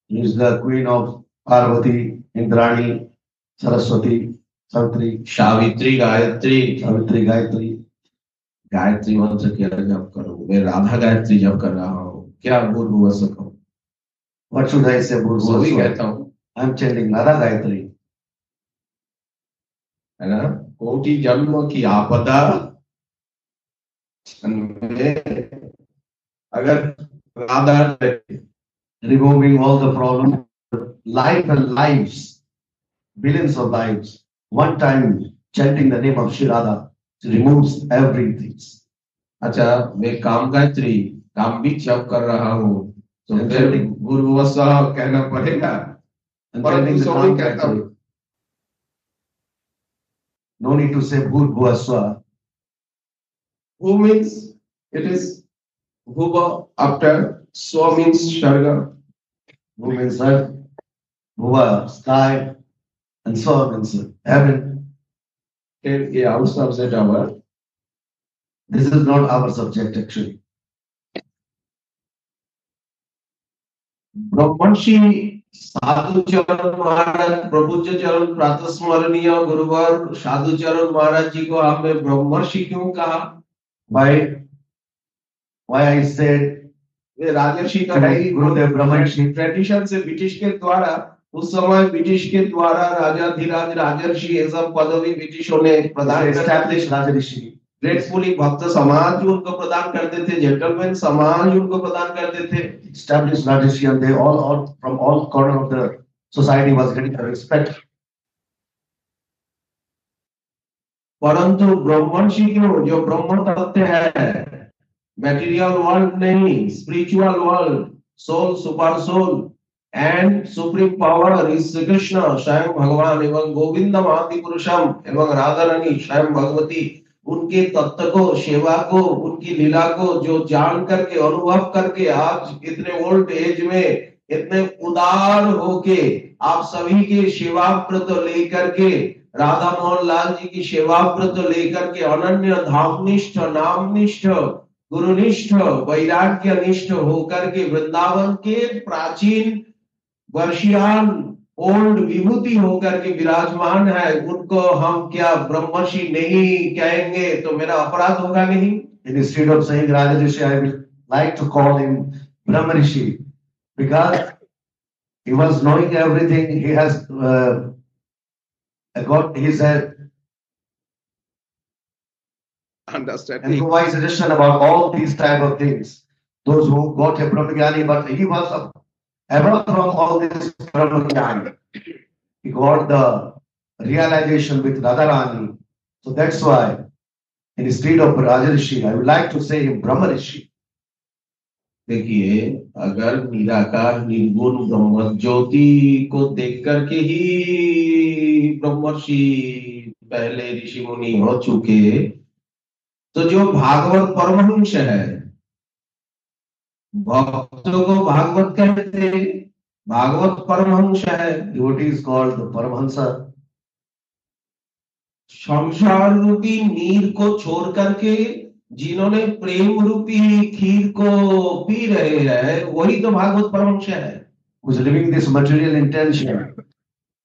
He is the queen of Parvati, Indrani, Saraswati. Savitri Gayatri. Savitri, Gayatri. Gayatri मंत्र क्या जप करूं? मैं राधा गायत्री जप कर रहा हूँ, क्या भूर्भुवः स्वः कहूं? What should I say? वही कहता हूँ, I am chanting Radha Gayatri. है ना? कोटि जन्म की आपदा में अगर Radha Removing all the problems, life and lives, billions of lives. One time chanting the name of Shri Radha removes everything. अच्छा, मैं काम गायत्री काम भी जप कर रहा हूँ, तो फिर भूर्भुवः स्वः कहना पड़ेगा। And परंतु chanting the स्वामी Nam कहता हूँ, Gayatri. No need to say Bhur Swa. who means it is bhuva after swa means sharga. Bhu means earth, Bhuva, sky, and Swa means heaven. फिर ये out subject our This is not our subject actually. ब्रह्मर्षि साधुचरण महाराज प्रभुज्य चरण प्रातस्मरणीय गुरुवर साधुचरण महाराज जी को आपने ब्रह्मर्षि क्यों कहा? Why I said वे राजर्षि का है ही, Gurudev Brahmarshi. ट्रेडिशन से ब्रिटिश के द्वारा, उस समय ब्रिटिश के द्वारा राजाधिराज राजर्षि ये सब पदवी ब्रिटिशों ने प्रदान established Rajarishi. ग्रेटफुली भक्त समाज उनको प्रदान करते थे, जेंटलमैन समाज उनको प्रदान करते थे। Established Rajarishi, and they all from all corner of the society was getting the respect. परंतु ब्रह्मर्षि क्यों? जो ब्रह्म तत्व है, मटेरियल वर्ल्ड नहीं, spiritual world, soul, super soul and supreme power is Shri Krishna स्वयं भगवान एवं गोविंदम आदि पुरुषम एवं राधा रानी स्वयं भगवती, उनके तत्व को, सेवा को, उनकी लीला को जो जान करके अनुभव करके आज इतने ओल्ड एज में इतने उदार होके आप सभी के सेवा व्रत लेकर के, राधा मोहन लाल जी की सेवा व्रत लेकर के अनन्य धामनिष्ठ, नामनिष्ठ, गुरुनिष्ठ, वैराग्य निष्ठ होकर के वृंदावन के प्राचीन वर्षियान ओल्ड विभूति होकर के विराजमान है, उनको हम क्या ब्रह्मर्षि नहीं कहेंगे तो मेरा अपराध होगा नहीं? Instead of saying Rajarishi, I will like to call him Brahmarishi because he was knowing everything. He has got his understanding, improvisation about all these type of things. Those who got a Brahmajnani, but he was above from all this Brahmajnani. He got the realization with Radharani. So that's why instead of Rajarishi, I would like to say him Brahmarishi. देखिए, अगर निराकार निर्गुण ब्रह्म ज्योति को देख करके ही ब्रह्मर्षि पहले ऋषि मुनि हो चुके, तो जो भागवत परमहंस है, भक्तों को भागवत कहते, भागवत परमहंस है, Devotee is called the Paramahansa. संसार रूपी नीर को छोड़ करके जिन्होंने प्रेम रूपी खीर को पी रहे हैं, वही तो भागवत परमहंस है। Who is living this material intention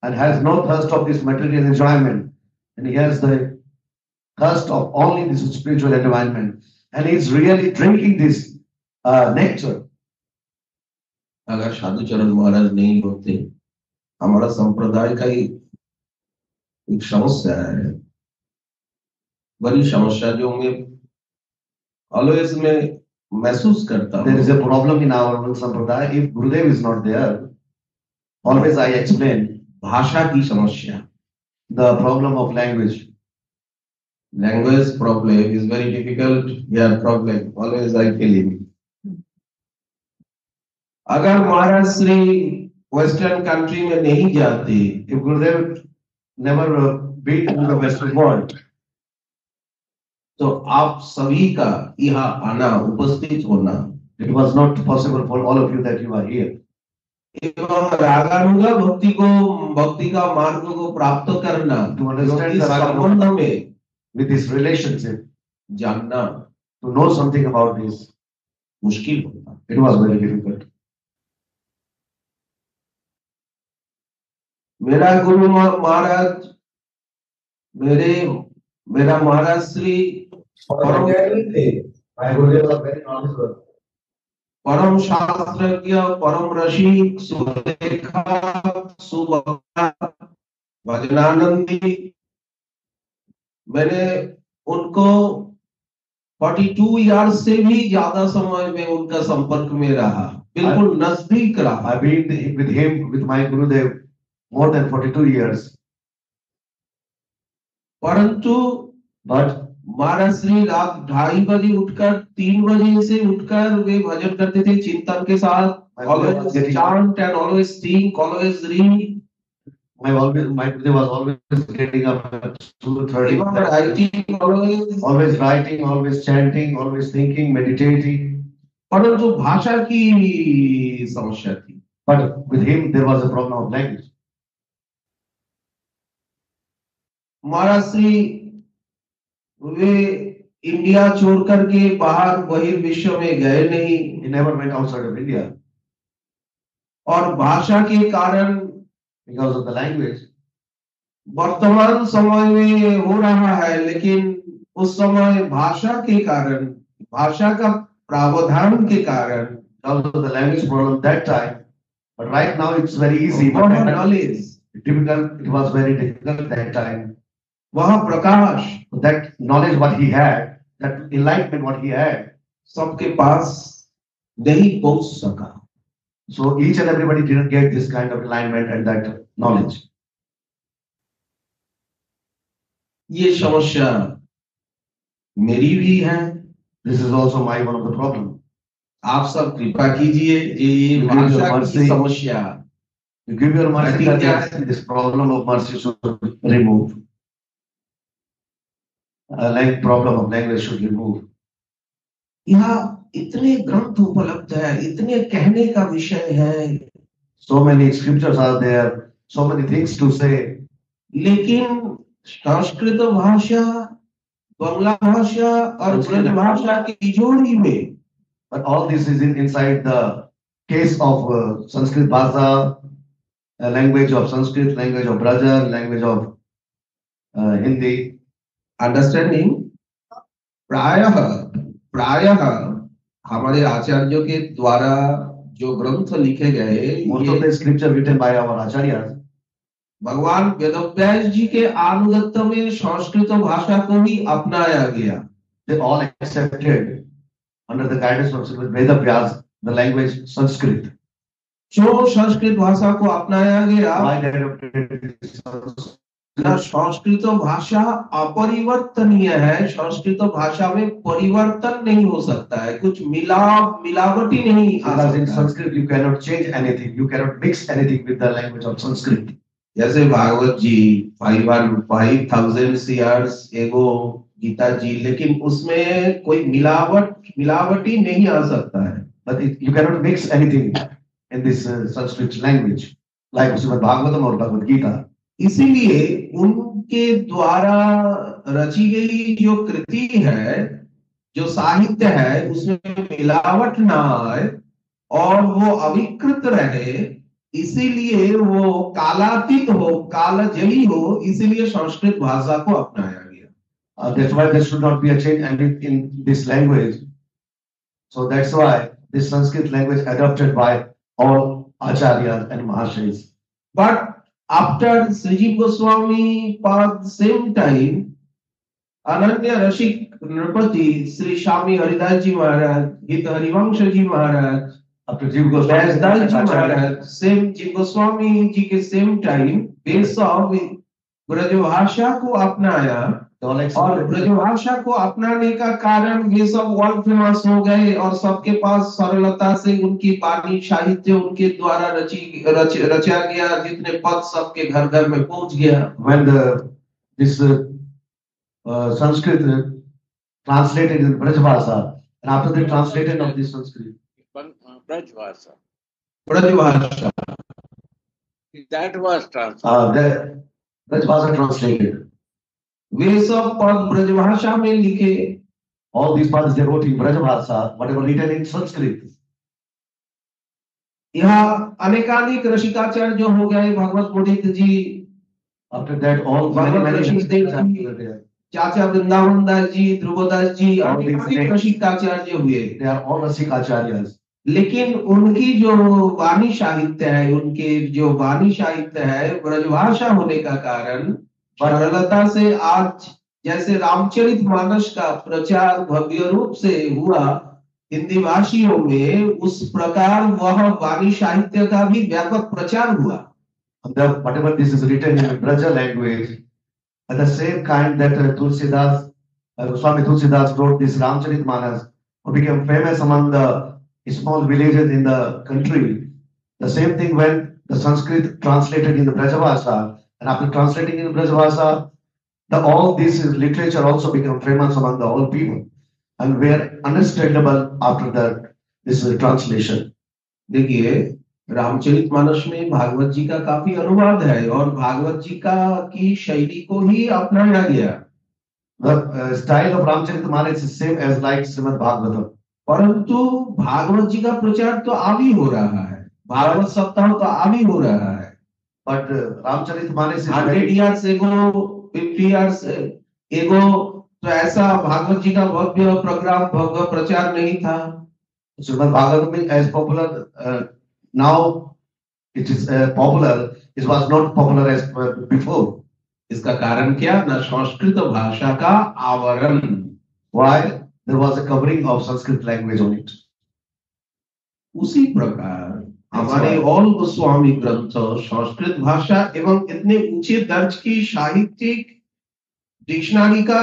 and has no thirst of this material enjoyment, and he has the thirst of only this spiritual environment, and he is really drinking this nectar. अगर साधुचरण महाराज नहीं होते, हमारा संप्रदाय का ही एक समस्या है, बड़ी समस्या जो मैं ऑलवेज में महसूस करता हूँ। There is a problem in our sampradaya. If Gurudev is not there, always I explain भाषा की समस्या, the problem of language. language problem is very difficult. Yeah, problem. Always I feel it. अगर महाराज Shri western country में नहीं जाते, If Gurudev never been in the Western world, तो आप सभी का यहाँ आना, उपस्थित होना, it was not possible for all of you that you are here. एवं रागानुगा भक्ति का मार्ग को प्राप्त करना, To understand इस the संबंध में with this relationship, जानना to know something about this, मुश्किल होता। it was very difficult. मेरा गुरु महाराज मेरा महाराज श्री परम My Gurudev was very knowledgeable. परम शास्त्रज्ञ, परम रसिक, सुलेखा, सुवक्ता, भजनानंदी, मैंने उनको 42 इयर्स से भी ज्यादा समय में उनका संपर्क में रहा, बिल्कुल नजदीक रहा। I've been with him, with my Gurudev, more than 42 years. परंतु But महाराज श्री रात 2:30 बजे उठकर 3 बजे से उठकर वे भजन करते थे चिंतन के साथ, always chant and always think, always read. my Gurudev was always getting up at 2:30. Always writing, always chanting, always thinking, meditating. परंतु भाषा की समस्या थी। But with him there was a problem of language. Maharaj Shri way India छोड़ करके बाहर बहिर्विश्व में गए नहीं। He never went outside of India. और भाषा के कारण, because of the language, वर्तमान समय में हो रहा है, लेकिन उस समय भाषा के कारण, भाषा का प्रावधान के कारण, because of the language problem that time. But right now it's very easy. वह knowledge, Difficult. It was very difficult that time. वह प्रकाश, That knowledge what he had, that enlightenment what he had, सबके पास नहीं पहुंच सका। so each and everybody didn't get this kind of enlightenment and that knowledge. ये समस्या मेरी भी है। This is also my one of the problem. आप सब कृपा कीजिए, ये भाषा की समस्या, You give your mercy I think that this problem of mercy should remove. Like problem of language should remove. यहाँ इतने ग्रंथ उपलब्ध है, इतने कहने का विषय है, So many scriptures are there, so many things to say. लेकिन संस्कृत भाषा, बांग्ला भाषा और ब्रज भाषा की तिजोरी में, But all this is inside the case of Sanskrit Bhasha, language of Sanskrit, language of Braja, language of Hindi. Understanding प्रायः हमारे आचार्यों के द्वारा जो ग्रंथ लिखे गए, Most of the scripture written by our acharyas, भगवान वेदव्यास जी के अनुगत्य में संस्कृत भाषा को ही अपनाया गया। they all accepted under the guidance of Vedavyas the language Sanskrit. जो संस्कृत भाषा को अपनाया गया, Why they adopted Sanskrit? Sanskrit भाषा अपरिवर्तनीय है, संस्कृत भाषा में परिवर्तन नहीं हो सकता है, कुछ मिलावटी नहीं आ Because in सकता। Sanskrit you cannot change anything, you cannot mix anything with the language of Sanskrit. जैसे भागवत जी 5000 years ago गीता जी, लेकिन उसमें कोई मिलावटी नहीं आ सकता है। But you cannot mix anything in this Sanskrit language, like Srimad Bhagavatam or Bhagavad Gita. इसीलिए उनके द्वारा रची गई जो कृति है, जो साहित्य है, उसमें मिलावट ना आए और वो अविकृत रहे, इसीलिए वो कालातीत हो, कालजयी हो, इसीलिए संस्कृत भाषा को अपनाया गया। That's why there should not be a change in this language. So that's why this Sanskrit language adopted by all acharyas and mahashis. But after Srijiv Goswami passed same time, Ananya Rashik Nrpati, Sri Swami Haridas Ji Maharaj, Gita Harivansh Ji Maharaj, After Jiva Goswami, Vyasdas Ji Maharaj, same Jiv Goswami जी के same time, वे सब ब्रजभाषा को अपनाया, और ब्रजभाषा को अपनाने का कारण वे सब वर्ल्ड फेमस हो गए और सबके पास सरलता से उनकी वाणी साहित्य उनके द्वारा रचा गया, जितने पद सबके घर घर में पहुंच गया। when this Sanskrit translated in Brajbhasa, and after the translation of this Sanskrit, Brajbhasa. Brajbhasha That was translated. the Brajbhasa translated. वे सब पद ब्रजभाषा में लिखे, All these parts they wrote in Brajbhasa, whatever written in Sanskrit. यहाँ अनेकानेक रसिकाचार्य जो हो गए, भगवत पुरोहित जी, After that, all many भगवत चाचा वृंदावन दास जी, ध्रुवदास जी, अनेक रसिकाचार्य हुए। they are all Rasik Acharyas. लेकिन उनकी जो वाणी साहित्य है, उनके जो वाणी साहित्य है ब्रजभाषा होने का कारण सरलता से आज जैसे रामचरित मानस का प्रचार भव्य रूप से हुआ हिंदी भाषियों में, उस प्रकार वह वाणी साहित्य का भी व्यापक प्रचार हुआ। Whatever this is written in Braja language, the same kind that Tulsidas, Swami Tulsidas wrote this Ramcharitmanas, who became famous among the small villages in the country. The same thing when the Sanskrit translated in the Brajavasa, and after translating in the Brajavasa, all this literature also became famous among the all people, and were understandable after that this translation. देखिए, रामचरितमानस में भागवत जी का काफी अनुवाद है और भागवत जी का की शैली को ही अपनाया गया। The style of Ramcharitmanas is same as like Srimad Bhagavatam. परंतु भागवत जी का प्रचार तो अभी हो रहा है, भागवत सप्ताह तो अभी हो रहा है। But Ramcharitmanas is 100 years ago, 50 years ago, तो ऐसा भागवत जी का भव्य प्रोग्राम, भव्य प्रचार नहीं था। Srimad Bhagavatam as popular now, it is popular. It was not popular as before. इसका कारण क्या? ना संस्कृत भाषा का आवरण। Why? There was a covering of Sanskrit language on it. उसी प्रकार हमारे ऑल गोस्वामी ग्रंथ संस्कृत भाषा एवं इतने ऊंचे दर्ज की साहित्यिक डिक्शनरी का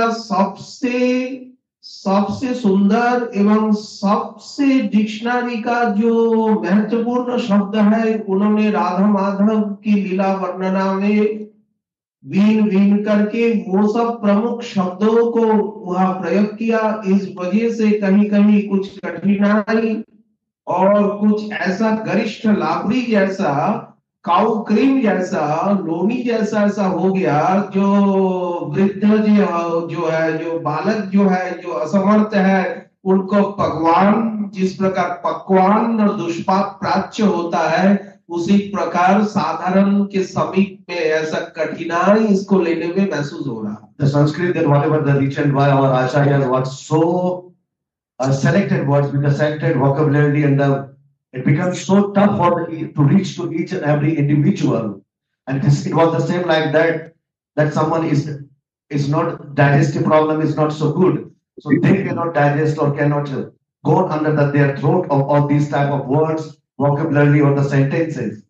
सबसे सुंदर एवं सबसे डिक्शनरी का जो महत्वपूर्ण शब्द है, उन्होंने राधा माधव की लीला वर्णना में वीन करके वो सब प्रमुख शब्दों को वहां प्रयोग किया। इस वजह से कहीं कहीं कुछ कठिनाई और कुछ ऐसा गरिष्ठ लाबरी जैसा, काउ क्रीम जैसा, लोनी जैसा ऐसा हो गया, जो वृद्ध जो है, जो बालक जो है, जो असमर्थ है, उनको भगवान जिस प्रकार पकवान और दुष्पाप प्राच्य होता है, उसी प्रकार साधारण के समीप में ऐसा कठिनाई इसको लेने में महसूस हो रहा। The Sanskrit, that whatever the written by our acharyas was so selected words with the selected vocabulary, and it becomes so tough to reach to each and every individual. And it was the same like that someone is not digestive problem is not so good, so they cannot digest or cannot go under their throat of all these type of words, vocabulary or the sentences.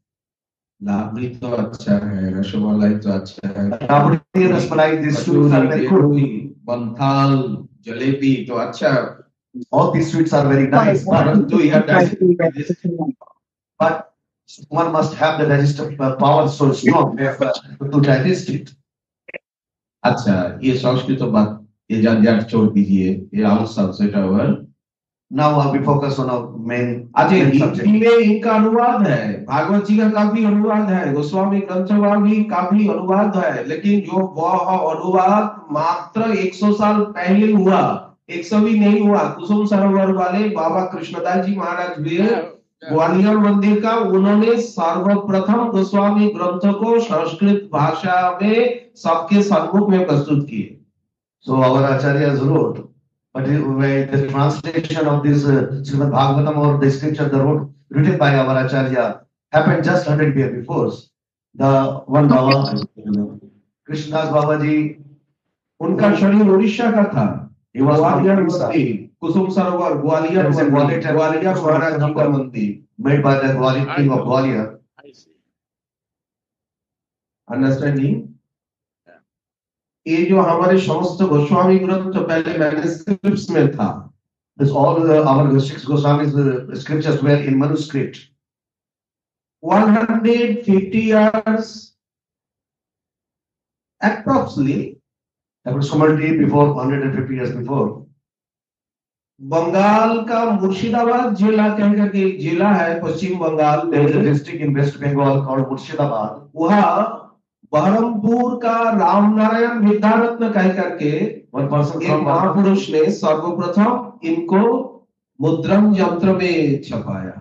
लाबड़ी तो अच्छा है, रसमलाई तो अच्छा है, Rabdi, rasmalai, these sweets are very good. बंथाल, jalebi तो अच्छा, all these sweets are very nice, but one must have the digestive power so strong to digest it. अच्छा, ये संस्कृत बात ये झंझट छोड़ दीजिए, ये out subject over. Now we focus on our main subject. Hindi में इनका अनुवाद है, भागवत जी का काफी अनुवाद है, गोस्वामी ग्रंथ का भी काफी अनुवाद है, लेकिन जो वह अनुवाद मात्र 100 साल पहले हुआ, 100 भी नहीं हुआ। कुसुम सरोवर वाले बाबा कृष्णदास जी महाराज हुए ग्वालियर मंदिर का, उन्होंने सर्वप्रथम गोस्वामी ग्रंथ को संस्कृत भाषा में सबके सम्मुख में प्रस्तुत किए। So our acharyas wrote, but the translation of this Srimad Bhagavatam or the scripture written by our acharya happened just 100 years before. The one Baba, Krishnadas Baba ji, उनका शरीर उड़ीसा का था। he was ग्वालियर मंदिर, कुसुम सरोवर ग्वालियर महाराज जी का मंदिर, made by the Gwalior king of Gwalior. Understanding? ये जो हमारे समस्त गोस्वामी ग्रंथ पहले मैन्युस्क्रिप्ट्स में था। This all our 6 Goswamis scriptures were in manuscript. 150 years approximately Before 150 years before. Bengal का मुर्शिदाबाद जिला कहकर के जिला है पश्चिम बंगाल There is a में, district in West Bengal called Murshidabad. वहाँ बहरमपुर का रामनारायण विद्यारत्न कह करके One person एक from महापुरुष ने सर्वप्रथम इनको मुद्रण यंत्र में छपाया।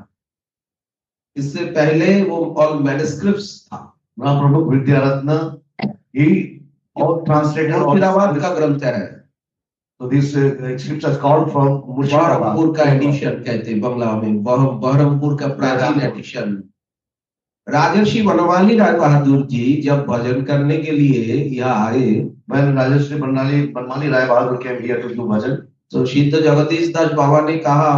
इससे पहले वो ऑल मैन्युस्क्रिप्ट्स था। Mahaprabhu Vidyaratna, He all translated all Murshidabad का ग्रंथ है, so these scriptures called from Murshidabad. Baharampur का एडिशन कहते हैं बंगला में, बहरमपुर का प्राचीन एडिशन। राजर्षि बनवाली राय बहादुर जी जब भजन करने के लिए यहाँ आए, When Rajarshi Banmali Rai Bahadur came here to do bhajan, तो सिद्ध जगदीश दास बाबा ने कहा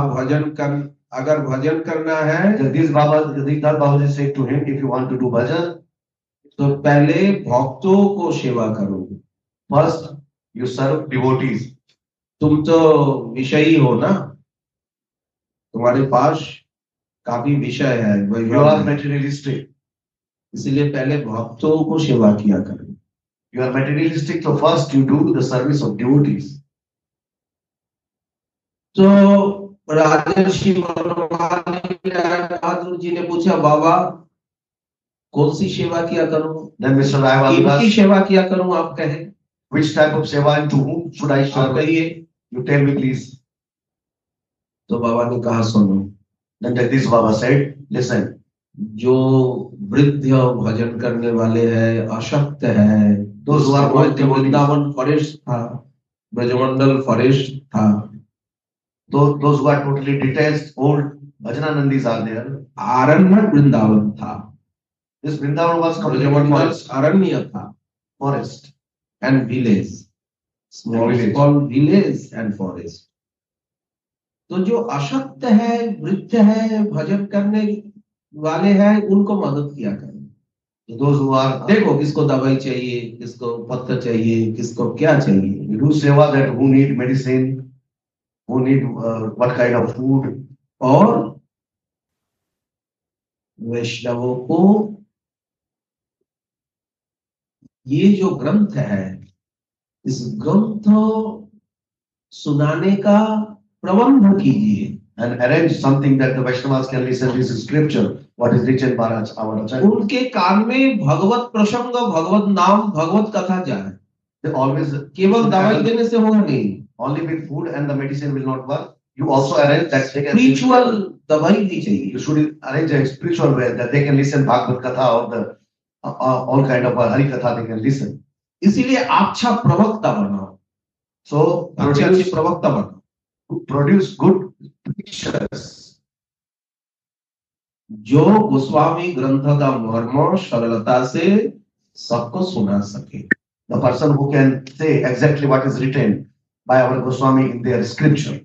अगर भजन करना है Jagdish Babaji said to him, if you want to do bhajan, तो पहले भक्तों को सेवा करो, first you serve devotees. तुम तो विषयी हो ना, तुम्हारे पास काफी विषय है, You are materialistic. इसलिए पहले भक्तों को सेवा किया करो। You are materialistic, so first you do the service of devotees. तो राजर्षि बनवाली राय बहादुर जी ने पूछा, बाबा कौन सी सेवा किया करूं, Then Mr. Rai Bahadur किनकी asked, सेवा किया करूं, आप कहें, which type of seva and to whom should I आप serve? कहिए। You tell me please. तो बाबा ने कहा, सुनो, Then Jagdish Baba said, listen, जो वृद्ध भजन करने वाले हैं, अशक्त है, those who are going to Vrindavan forest था, ब्रजमंडल फॉरेस्ट था, those who are totally detached, old Bhajananandis are there. आरण्य वृंदावन था, This Vrindavan was completely Brajmandal forest. अरण्य था, Forest. And village, small Village. Small village and forest. तो जो अशक्त है, वृद्ध है, भजन करने वाले हैं, उनको मदद किया करें। So those who are देखो किसको दवाई चाहिए, किसको पत्थर चाहिए, किसको क्या चाहिए, you do seva, that who need medicine, who need what kind of food. और वैष्णवों को ये जो ग्रंथ है, इस ग्रंथ सुनाने का प्रबंध कीजिए, And arrange something that the Vaishnavas can listen this scripture, what is written by our Acharya. उनके कान में भगवत प्रसंग, भगवत नाम, भगवत कथा जाए। They always केवल दवाई देने से होगा नहीं, only with food and the medicine will not work. You also arrange that they can spiritual दवाई भी चाहिए। you should arrange a spiritual way that they can listen Bhagavad Katha or the all kind of Hari Katha they can listen. इसीलिए अच्छा प्रवक्ता बनाओ, So अच्छे प्रवक्ता बनाओ, produce good preachers. जो गोस्वामी ग्रंथ का मर्म सरलता से सबको सुना सके। The person who can say exactly what is written by our Goswami in their scripture.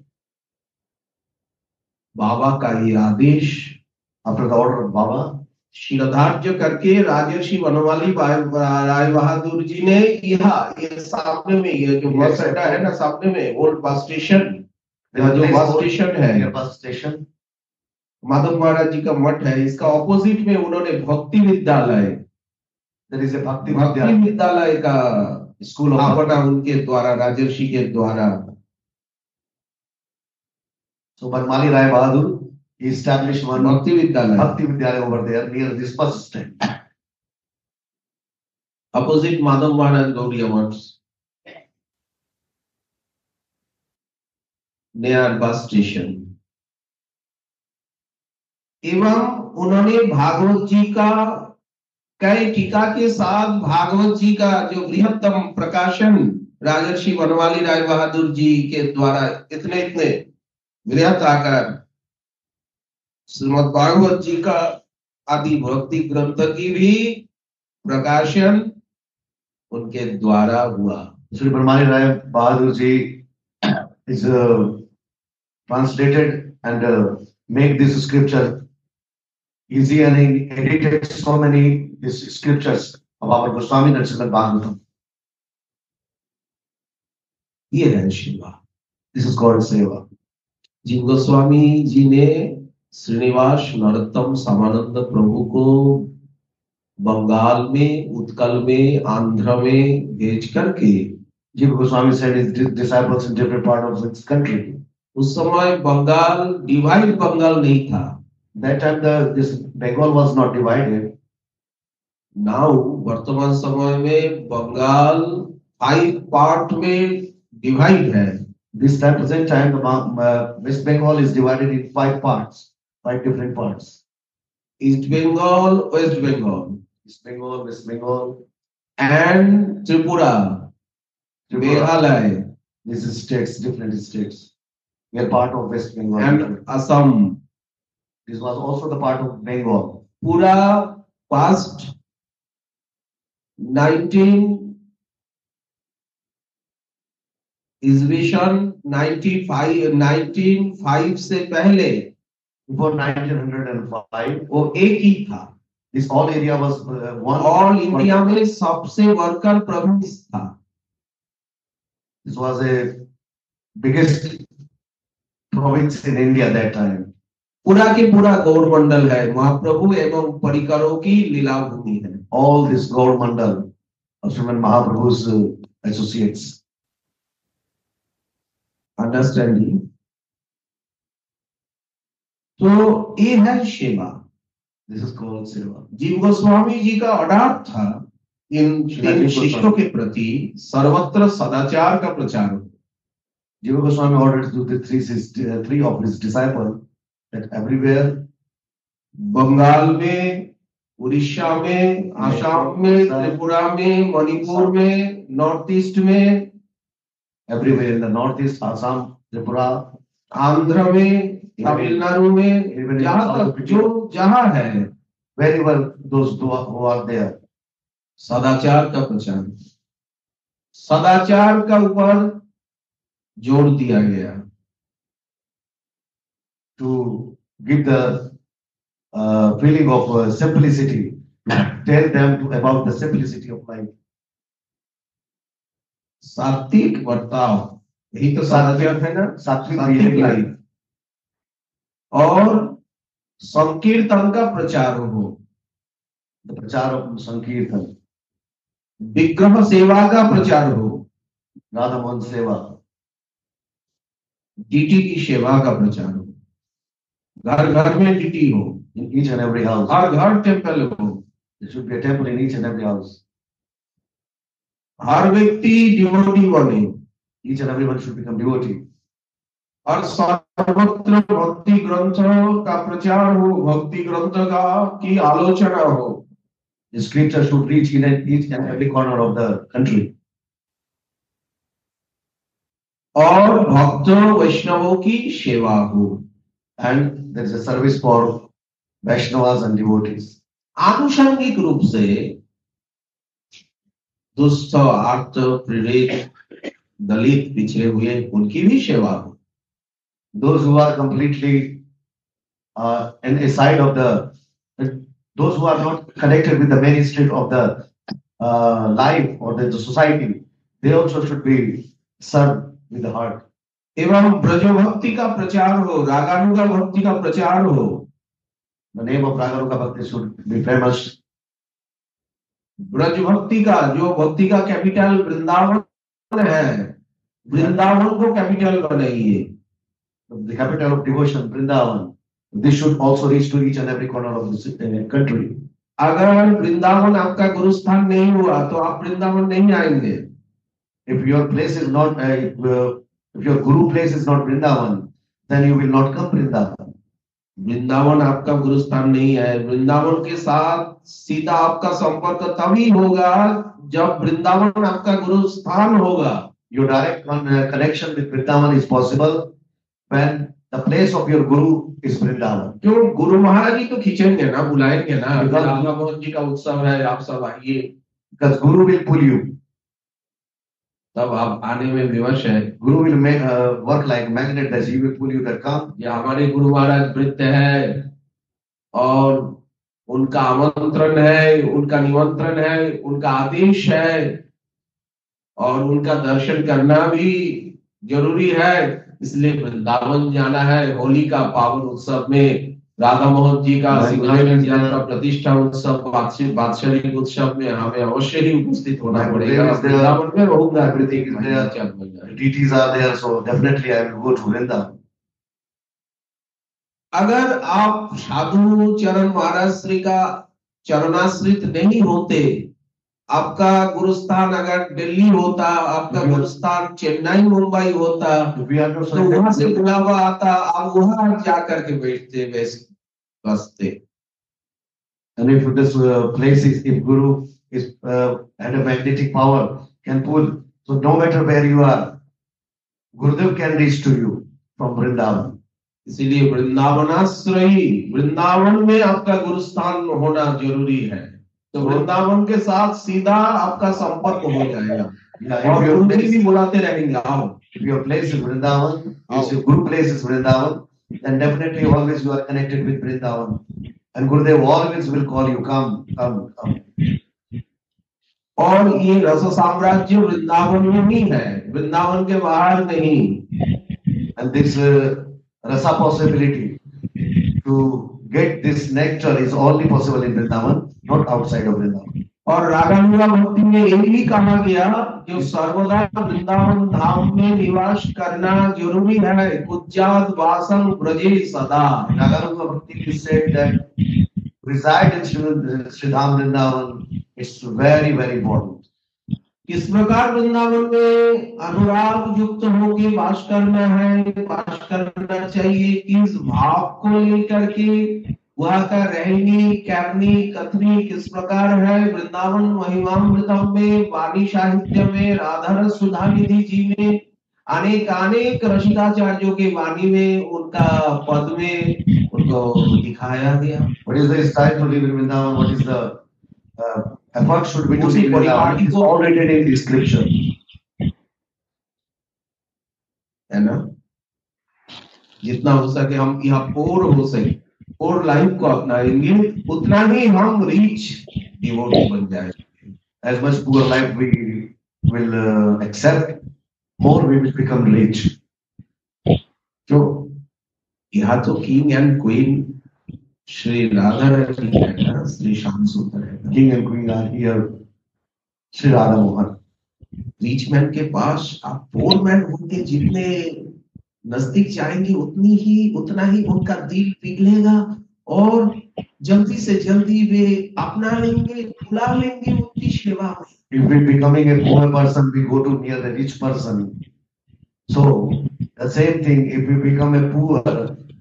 बाबा का ये आदेश After the order of Baba, शिरधार्य करके राजर्षि बनवाली राय बहादुर जी ने यहाँ ये सामने में, ये जो बस अड्डा है ना सामने में, ओल्ड बस स्टेशन, जो बस स्टेशन है, near bus station, माधव महाराज जी का मठ है, इसका ऑपोजिट में उन्होंने भक्ति विद्यालय, there is a Bhakti भक्ति Vidya विद्यालय का school of स्थापना उनके द्वारा, राजर्षि के द्वारा। So Banmali Rai Bahadur, he established one भक्ति विद्यालय Bhakti Vidyalaya over there near this bus stand. Opposite Madhav Maharaj Gaudiya Math, near bus station. एवं उन्होंने भागवत जी का कई टीका के साथ भागवत जी का जो बृहत्तम प्रकाशन राजर्षि बनवाली राय बहादुर जी के द्वारा इतने इतने बृहत आकार श्रीमद् भागवत जी का आदि भक्ति ग्रंथ की भी प्रकाशन उनके द्वारा हुआ। Sri Banmali Rai Bahadur ji is translated and make this scripture easy, and he edited so many these scriptures of our Goswami and Srimad Bhagavatam. ये है Shiva. This is called seva. जिन गोस्वामी जी ने श्रीनिवास नरोत्तम समानंद प्रभु को बंगाल में, उत्कल में, आंध्र में भेज करके, Jiva Goswami said his disciples in different part of this country. उस समय बंगाल डिवाइड बंगाल नहीं था। That time this Bengal was not divided. Now वर्तमान समय में बंगाल 5 पार्ट में डिवाइड है। This time, present time, the West Bengal is divided in 5 parts, 5 different parts. East Bengal, West Bengal, East Bengal, West Bengal. and Tripura, Meghalaya, This is states, different states. We are part of West Bengal. and Assam. This was also the part of Bengal. पूरा past 19 ईस्वीसन 1905 से पहले Before 1905, वो एक ही था. this all area was one. All India में सबसे worker province था. This was a biggest province in India at that time. पूरा के पूरा गौरमंडल है, महाप्रभु एवं परिकरों की लीला भूमि है. All this Gaur Mandal of Sriman Mahaprabhu's associates. Understanding. तो ये है सेवा. This is called Seva. जीव गोस्वामी जी का ऑर्डर था इन शिष्यों के प्रति सर्वत्र सदाचार का प्रचार हो. Jiva Goswami ordered to the three of his disciples that everywhere, Bengal में, उड़ीसा में, आसाम में, त्रिपुरा में, मणिपुर में, नॉर्थ ईस्ट में, everywhere in the northeast, Assam, Tripura, Andhra में, तमिलनाडु में, जहां तक जो जहां है, wherever those who are there, सदाचार का प्रचार. सदाचार का ऊपर जोर दिया गया. to give the feeling of simplicity, tell them about the simplicity of life. सात्विक बर्ताव, यही तो सदाचार है ना. Sattvic सात्विक behavior. लाइफ. और संकीर्तन का प्रचार हो, The prachar of Sankirtan, विग्रह सेवा का प्रचार हो, Radha Mohan Seva, डीटी की सेवा का प्रचार हो, घर घर में डीटी हो, in each and every house. हर घर टेम्पल हो, There should be a temple in each and every house. हर व्यक्ति डिवोटी बने, Each and everyone should become devotee. और सर्वत्र भक्ति ग्रंथों का प्रचार हो, भक्ति ग्रंथ का की आलोचना हो. The scripture should reach in each and every corner of the country. और भक्तों वैष्णवों की सेवा हो. And there is a service for Vaishnavas and devotees. आनुषंगिक रूप से दुष्ट, आर्त, पीड़ित, दलित, पिछड़े हुए उनकी भी सेवा हो. Those who are completely in a side of those who are not connected with the mainstream of the life or the society, they also should be served with the heart. एवं ब्रज भक्ति का प्रचार हो, रागानुगा भक्ति का प्रचार हो. The name of Raganuga Bhakti should be famous. Braj भक्ति का, जो भक्ति का कैपिटल वृंदावन है, वृंदावन को कैपिटल बनाइए. The capital of devotion, Vrindavan. This should also reach to each and every corner of this country. अगर वृंदावन आपका गुरुस्थान नहीं हुआ तो आप वृंदावन नहीं आएंगे. If your place is not, if your guru place is not Vrindavan, then you will not come Vrindavan. Vrindavan आपका गुरुस्थान नहीं है. वृंदावन के साथ सीधा आपका संपर्क तभी होगा जब वृंदावन आपका गुरुस्थान होगा. Your direct connection with Vrindavan is possible when the place of your guru is Vrindavan. क्यों? गुरु महाराज जी तो खींचेंगे ना, बुलाएंगे ना. राधा मोहन जी का उत्सव है, आप सब आइए. Because guru will pull you. तब आप आने में विवश है. Guru will make work like magnet that he will pull you that come. या हमारे गुरु महाराज वृत्त है और उनका आमंत्रण है, उनका निमंत्रण है, उनका आदेश है और उनका दर्शन करना भी जरूरी है. इसलिए वृंदावन जाना है. होली का पावन उत्सव में, राधा मोहन जी का सिंहासन यात्रा प्रतिष्ठा उत्सव, वात्सलिक उत्सव में हमें अवश्य ही उपस्थित होना पड़ेगा. वृंदावन में रहूंगा. Deities are there, so definitely I will go to Vrindavan. अगर आप साधु चरण महाराज श्री का चरणाश्रित नहीं होते, आपका गुरुस्थान अगर दिल्ली होता, आपका गुरुस्थान चेन्नई मुंबई होता, तो वहां से बुलावा आता, आप वहां जाकर के बैठते बसते. And if this place is, if guru is had a magnetic power, can pull. So no matter where you are, Gurudev can reach to you from Vrindavan. इसीलिए वृंदावनाश्रयी, वृंदावन में आपका गुरुस्थान होना जरूरी है। तो वृंदावन के साथ सीधा आपका संपर्क हो जाएगा। और गुरुजी भी बुलाते रहेंगे, आओ। If your place is Vrindavan, if your Guru place is Vrindavan, then definitely always you are connected with Vrindavan. And Gurudev always will call you, come, come, come. और ये रस साम्राज्य वृंदावन में ही है, वृंदावन के बाहर नहीं। And this rasa possibility to get this nectar is only possible in Vrindavan, not outside of Vrindavan. और रागानुगा भक्ति में यही कहा गया, जो सर्वदा वृंदावन धाम में निवास करना जरूरी है। कुज्जात वासं ब्रजे सदा। Raganuga Bhakti said that reside in Sridham Vrindavan, it's very, very important. किस प्रकार वृंदावन में अनुराग युक्त होकर वास करना है, वास करना चाहिए, किस भाव को लेकर के वहाँ का रहनी, कहनी, कथनी किस प्रकार है। वृंदावन महिमामृतम में, वाणी साहित्य में, राधारस सुधानिधि जी में, अनेक रसिकाचार्यों के वाणी में, उनका पद में उनको दिखाया गया। What is the style to live in Vrindavan? What is the effort should be to live in Vrindavan? It is all written in the scripture. है ना? जितना हो सके हम यहाँ पोर हो सके, और लाइफ को अपनाएंगे, उतना ही हम रिच डिवोटी बन जाएंगे। As much poor life we will accept, more we will become rich. तो यहाँ तो king and queen Shri Radha Rani है ना, श्री श्याम सुंदर है। King and queen are here. Sri Radha Mohan. Rich man के पास आप पोर मैन होके जितने नजदीक जाएंगे, उतना ही उनका दिल पिघलेगा और जल्दी से जल्दी वे अपना लेंगे, बुला लेंगे उनकी सेवा में। If we becoming a poor person, we go to near the rich person. So the same thing, if we become a poor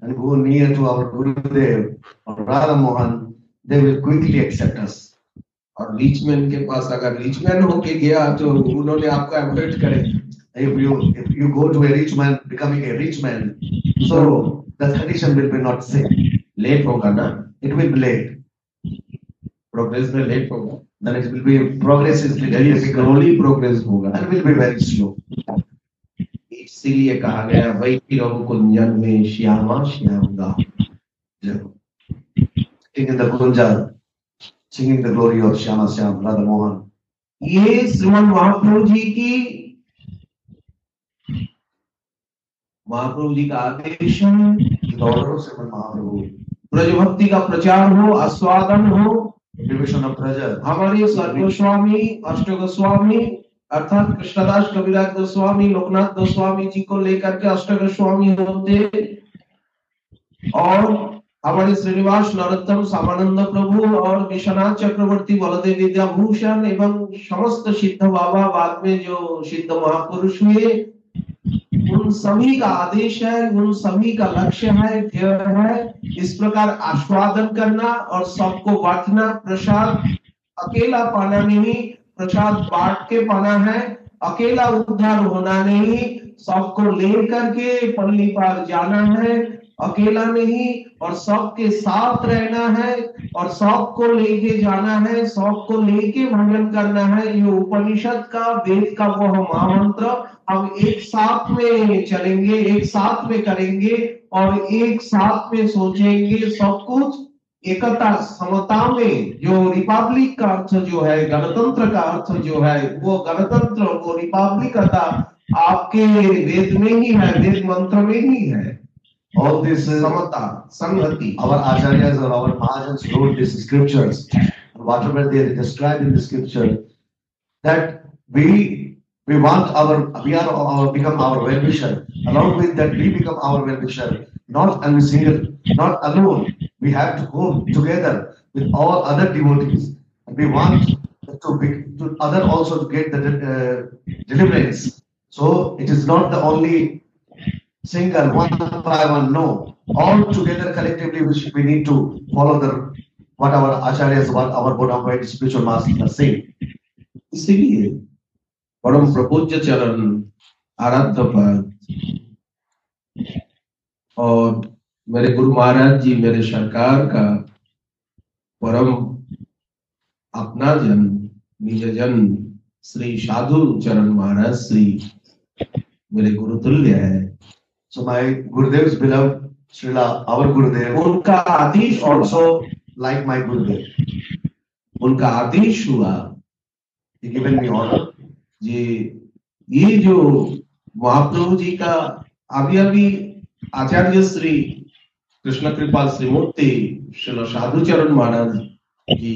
and go near to our Gurudev or Radha Mohan, they will quickly accept us. और rich man के पास अगर rich man होके गया तो उन्होंने आपको avoid करेंगे। If you go to a rich man, becoming a rich man, so the tradition will be not same. Late होगा ना, It will be late. Progress में लेट होगा, Then it will be progress is little very difficult slowly progress होगा। and will be very slow. इसीलिए कहा गया, वही रघु कुंजन में श्यामा श्याम गाओ। Sitting in the Kunja, singing the glory of Shyama Shyam, Radha Mohan. ये श्रीमन महाप्रभु जी की, महाप्रभु जी का आदेश है, The order of Srimad Mahaprabhu, Braj भक्ति का प्रचार हो, आस्वादन हो। division of pleasure. हमारे सर्वस्वामी अष्ट गोस्वामी अर्थात कृष्णदास कविराज गोस्वामी, लोकनाथ गोस्वामी जी को लेकर के अष्ट गोस्वामी होते, और हमारे श्रीनिवास नरोत्तम सामानंद प्रभु और विश्वनाथ चक्रवर्ती बलदेव विद्याभूषण एवं समस्त सिद्ध बाबा, बाद में जो सिद्ध महापुरुष हुए, उन सभी का आदेश है, उन सभी का लक्ष्य है, ध्येय है, इस प्रकार आस्वादन करना और सबको बांटना। प्रसाद अकेला पाना नहीं, प्रसाद बांट के पाना है। अकेला उद्धार होना नहीं, सबको ले करके पल्ली पार जाना है। अकेला नहीं, और सबके साथ रहना है, और सबको लेके जाना है, सबको लेके भजन करना है। ये उपनिषद का, वेद का वह महामंत्र हम एक साथ में चलेंगे, एक साथ में करेंगे और एक साथ में सोचेंगे। सब कुछ एकता समता में, जो रिपब्लिक का अर्थ जो है, गणतंत्र का अर्थ जो है, वो गणतंत्र, वो रिपब्लिकता आपके वेद में ही है, वेद मंत्र में ही है। All this समता, संगति। our acharyas or our mahajans wrote these scriptures, and whatever they describe in the scripture, that we want we are become our well-wisher. Along with that, we become our well-wisher. Not only single, not alone. We have to go together with all other devotees. And we want to other also to get the deliverance. So it is not the only single one by one. No, all together collectively we need to follow what our acharyas, what our bona fide spiritual masters are saying. इसीलिए परम प्रपूज्य चरण, आराध्य पद और मेरे गुरु महाराज जी, मेरे सरकार का परम अपना जन, निज जन श्री साधु चरण महाराज श्री मेरे गुरुतुल्य है। So my Gurudev's beloved Srila, our Gurudev, उनका आदेश also like my Gurudev, उनका आदेश हुआ he given me order. ये जो महाप्रभु जी का अभी आचार्य श्री कृष्ण कृपाल श्रीमूर्ति श्री साधु चरण महाराज जी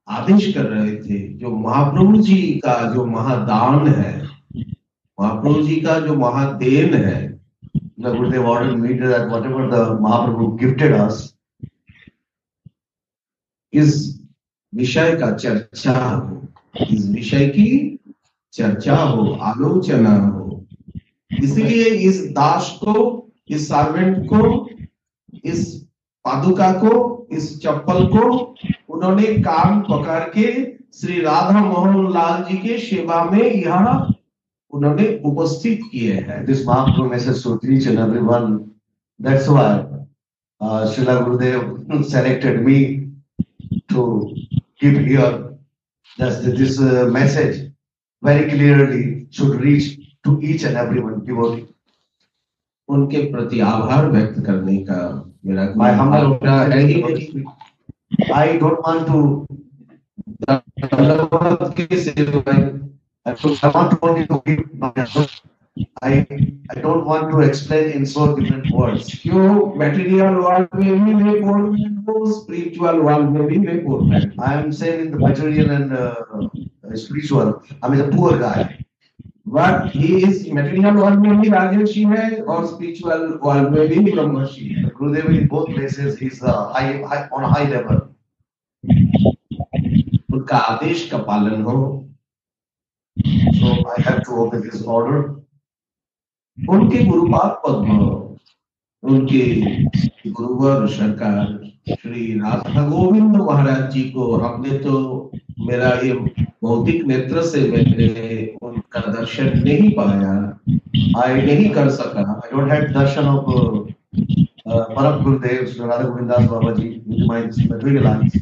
आदेश कर रहे थे, जो महाप्रभु जी का जो महादान है, महाप्रभु जी का जो महादेन है, The Gurudev ordered me that whatever the Mahaprabhu gifted us, इस विषय का चर्चा हो, इस विषय की चर्चा हो, आलोचना हो। इसलिए इस दास को, इस सर्वेंट को, इस पादुका को, इस चप्पल को उन्होंने कान पकड़ के श्री राधा मोहन लाल जी के सेवा में यहाँ उन्होंने उपस्थित किए हैं। this Mahaprabhu message should reach and everyone. That's why Srila Gurudev selected me to give here. This message very clearly should reach to each and everyone devotee. उनके प्रति आभार व्यक्त करने का मेरा My humble है ही नहीं। I don't want to. धन्यवाद के सिवाय I want only to give. I don't want to explain in so different words. जो मटेरियल वर्ल्ड में भी वे बोलमेंट हो, स्पिरिचुअल वर्ल्ड में भी वे बोलमेंट। I am saying in the material and spiritual, I am a poor guy. But he इस material world में भी राजर्षि है और स्पिरिचुअल वर्ल्ड में भी ब्रह्मर्षि है। Gurudev in both places is high on a high level. उनका आदेश का पालन हो, So I have to obey his order. उनके गुरुपाद पद्म, उनके गुरुवर सरकार श्री राधा गोविंद महाराज जी को हमने तो, मेरा ये भौतिक नेत्र से मैंने उनका दर्शन नहीं पाया, I नहीं कर सका। I don't have darshan of Param Gurudev Sri Radha Govindas Babaji with my material eyes.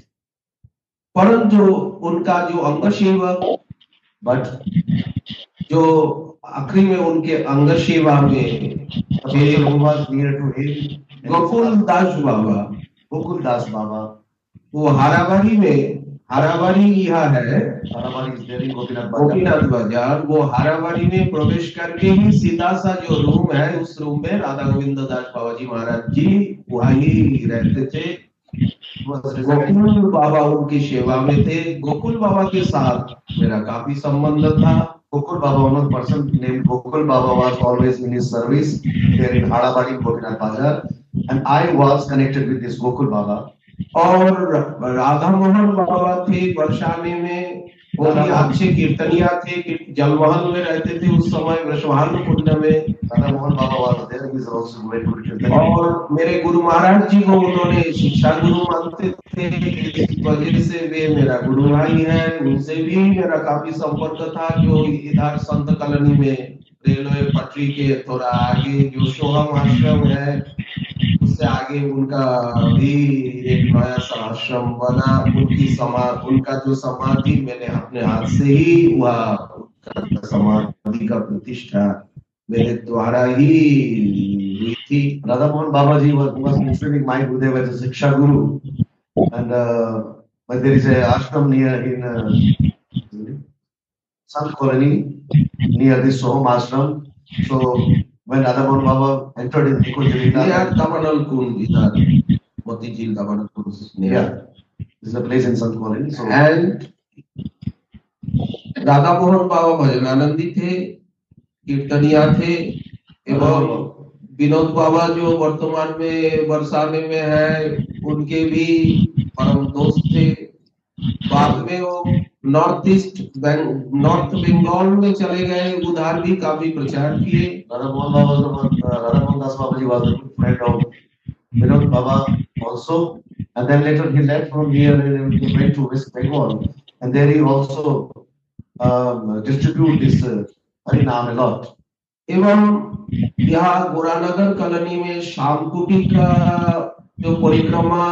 परंतु उनका जो अंग सेवक, But जो आखिरी में उनके अंग सेवा में the person who was near to him, Gokul Das Baba, Gokul Das Baba, वो हाराबारी में, हाराबारी यहाँ है, Harabari is there in Gopinath Bazaar. Gopinath बाजार, वो हाराबारी में प्रवेश करके ही सीधा सा जो रूम है, उस रूम में राधा गोविंद दास बाबा जी महाराज जी वहीं रहते थे। गोकुल बाबा उनकी सेवा में थे। गोकुल बाबा के साथ मेरा काफी संबंध था। Gokul Baba, one of the person named Gokul Baba was always in his service there in Harabari, Gopinath Bazaar, and I was connected with this Gokul Baba. और राधा मोहन बाबा थे बरसाने में, वो भी अच्छे कीर्तनिया थे, जलमहल में रहते थे उस समय वृषभानु कुंड में। Radha Mohan Baba was there, he is also very good kirtan. और मेरे गुरु महाराज जी को उन्होंने शिक्षा गुरु मानते थे, इस वजह से वे मेरा गुरु भाई है। उनसे भी मेरा काफी संपर्क था, जो इधर संत कॉलोनी में रेलवे पटरी के थोड़ा आगे जो सोहम आश्रम है, उससे आगे उनका भी एक नया सा आश्रम बना। उनका जो समाधि मैंने अपने हाथ से ही वह समाधि का प्रतिष्ठा मेरे द्वारा ही हुई थी। Radha Mohan Baba ji was mentioning my Gurudev as a Shiksha Guru, and but there is a ashram near in Sant Colony near this Soham ashram. So when Radha Mohan Baba entered in Near Davanal Kund, इधर Motijheel Davanal Kund, yeah, this is a place in Sant Colony. So and Radha Mohan बाबा भजनानंदी थे, कीर्तनिया थे, एवं विनोद बाबा जो वर्तमान में बरसाने में है, उनके भी परम दोस्त थे। बाद में वो नॉर्थ बंगाल में चले गए, उधर भी काफी प्रचार किए। Radha Mohan Das Baba ji was a good friend of Vinod Baba also. And then later he left from here and he went to West Bengal. And there he also distributed this Harinam a lot. एवं यहाँ गोरानगर colony में शामकुटी का जो परिक्रमा,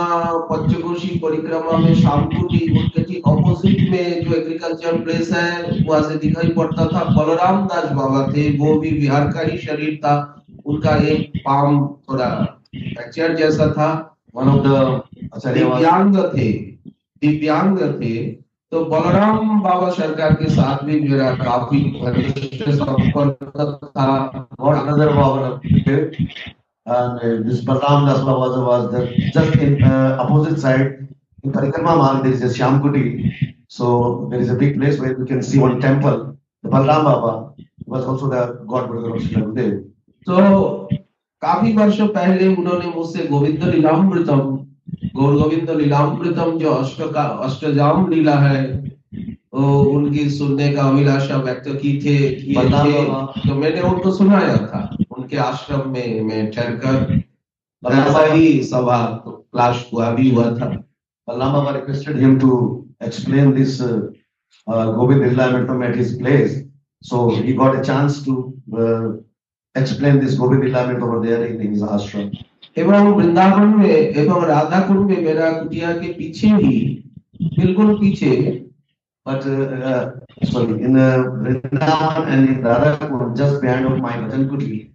पंचकोशी परिक्रमा में शामकुटी, उनके ठीक ऑपोजिट में जो एग्रीकल्चर प्लेस है वहां से दिखाई पड़ता था बलराम दास बाबा थे। वो भी विहारकारी शरीर था, उनका एक पाम थोड़ा फ्रैक्चर जैसा था। One of the दिव्यांग थे। तो बलराम बाबा सरकार के साथ भी मेरा काफी घनिष्ठ संपर्क था। और another Baba, and this Balaram Das Baba was the just in opposite side in Parikrama Marg. There is a Shyamkuti, so there is a big place where we can see one temple. The Balaram Baba was also the god brother of Srila Gurudev. तो काफी वर्षों पहले उन्होंने मुझसे गोविंद लीलामृतम, गौर गोविंद लीलामृतम जो अष्टजाम लीला है, तो उनकी सुनने का अभिलाषा व्यक्त की थे। तो मैंने उनको सुनाया था उनके आश्रम में मैं ठहरकर। ऐसा ही सभा क्लास हुआ था। Balaram Baba requested him to explain this Govind लीलामृतम at his place, so he got a chance to explain this Govind लीलामृतम over there in his ashram. एवं वृंदावन में एवं राधा कुंड में मेरा कुटिया के पीछे ही, बिल्कुल पीछे, but sorry, in Vrindavan and in Radha Kund, just behind of my Bhajan Kuti,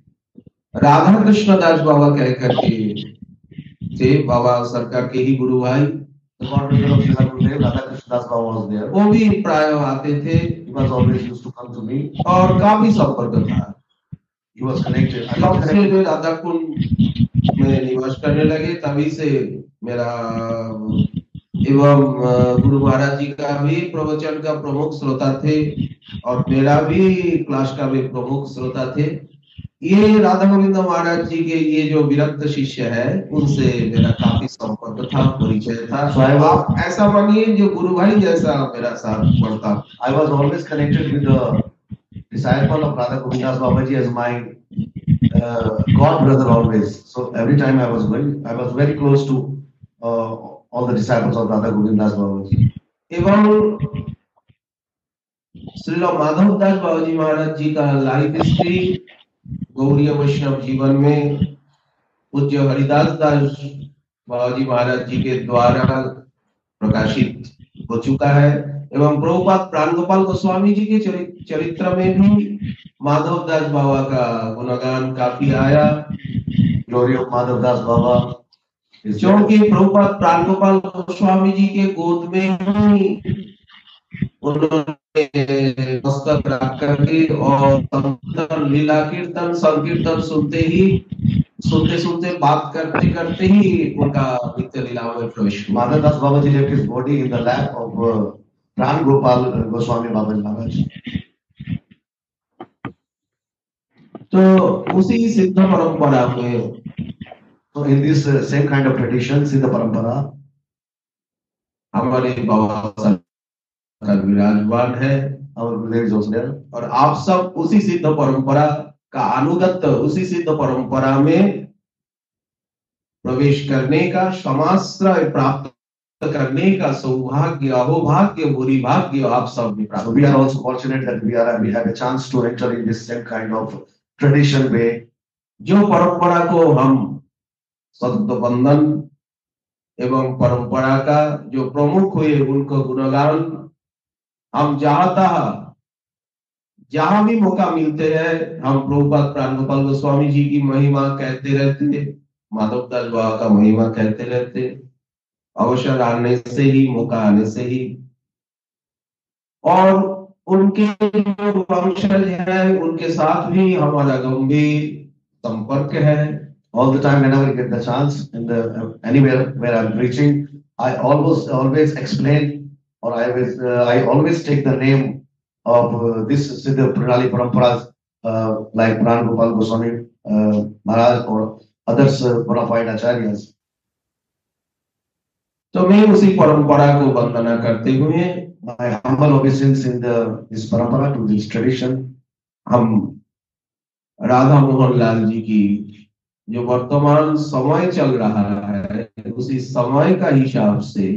Radha Krishna दास बाबा कह करके थे, बाबा सरकार के ही गुरु भाई। the godbrother of Srila Gurudev, Radha Krishna Das Baba was there. वो भी प्राय आते थे। He was always used to come to me. और काफी संपर्क था। He was connected. जब से वे राधा कुंड में निवास करने लगे तभी से मेरा एवं गुरु महाराज जी का भी प्रवचन का प्रमुख श्रोता थे और मेरा भी क्लास का भी प्रमुख श्रोता थे। ये राधा गोविंद महाराज जी के ये जो विरक्त शिष्य है उनसे मेरा काफी संपर्क था, परिचय था। So आप ऐसा मानिए जो गुरु भाई जैसा मेरा साथ पढ़ता। I was always connected with the disciple of Radha Govindas Babaji as my god brother always. So every time I was going, I was very close to all the disciples of Radha Govindas Babaji. एवं श्रील माधव दास बाबाजी महाराज जी का life history Gaudiya वैष्णव जीवन में पूज्य हरिदास दास बाबाजी महाराज जी के द्वारा प्रकाशित हो चुका है। एवं प्रभुपाद प्राण गोपाल गोस्वामी जी के चरित्र में भी माधव दास बाबा का गुणगान काफी आया। Glory of Madhav Das Baba. क्योंकि प्रभुपाद प्राण गोपाल गोस्वामी जी के गोद में ही उन्होंने मस्तक रख करके और लीला कीर्तन संकीर्तन सुनते सुनते बात करते करते ही उनका नित्य लीला में प्रवेश हुआ। Madhav Das Babaji left his body in the lap of Pran Gopal Goswami Babaji Maharaj. तो उसी सिद्ध परंपरा में, So in this same kind of tradition, Siddha Parampara, हमारे बाबा सरकार विराजमान है our Gurudev is also there. और आप सब उसी सिद्ध परंपरा का अनुगत, उसी सिद्ध परंपरा में प्रवेश करने का, समाश्रय प्राप्त करने का सौभाग्य, अहोभाग्य, बुरी भाग्य आप सब भी प्राप्त। So we are also fortunate that we have a chance to enter in this same kind of tradition way. जो परंपरा को हम सद् बंधन एवं परंपरा का जो प्रमुख हुए उनको गुणगान हम जहां भी मौका मिलते हैं हम प्रभुपाद प्राण गोपाल गोस्वामी जी की महिमा कहते रहते, माधव दास बाबा का महिमा कहते रहते, अवसर आने से ही, मौका आने से ही। और उनके जो वंशज है उनके साथ भी हमारा गंभीर संपर्क है। All the time, whenever I get the chance, and anywhere where I'm preaching, I always explain, or I always take the name of this Siddha Pranali Paramparas, like Pran Gopal Goswami Maharaj or others bona fide acharyas. तो मैं उसी परंपरा को वंदना करते हुए My humble obeisance in this parampara, to this tradition. हम राधा मोहन लाल जी की जो वर्तमान समय चल रहा है उसी समय का हिसाब से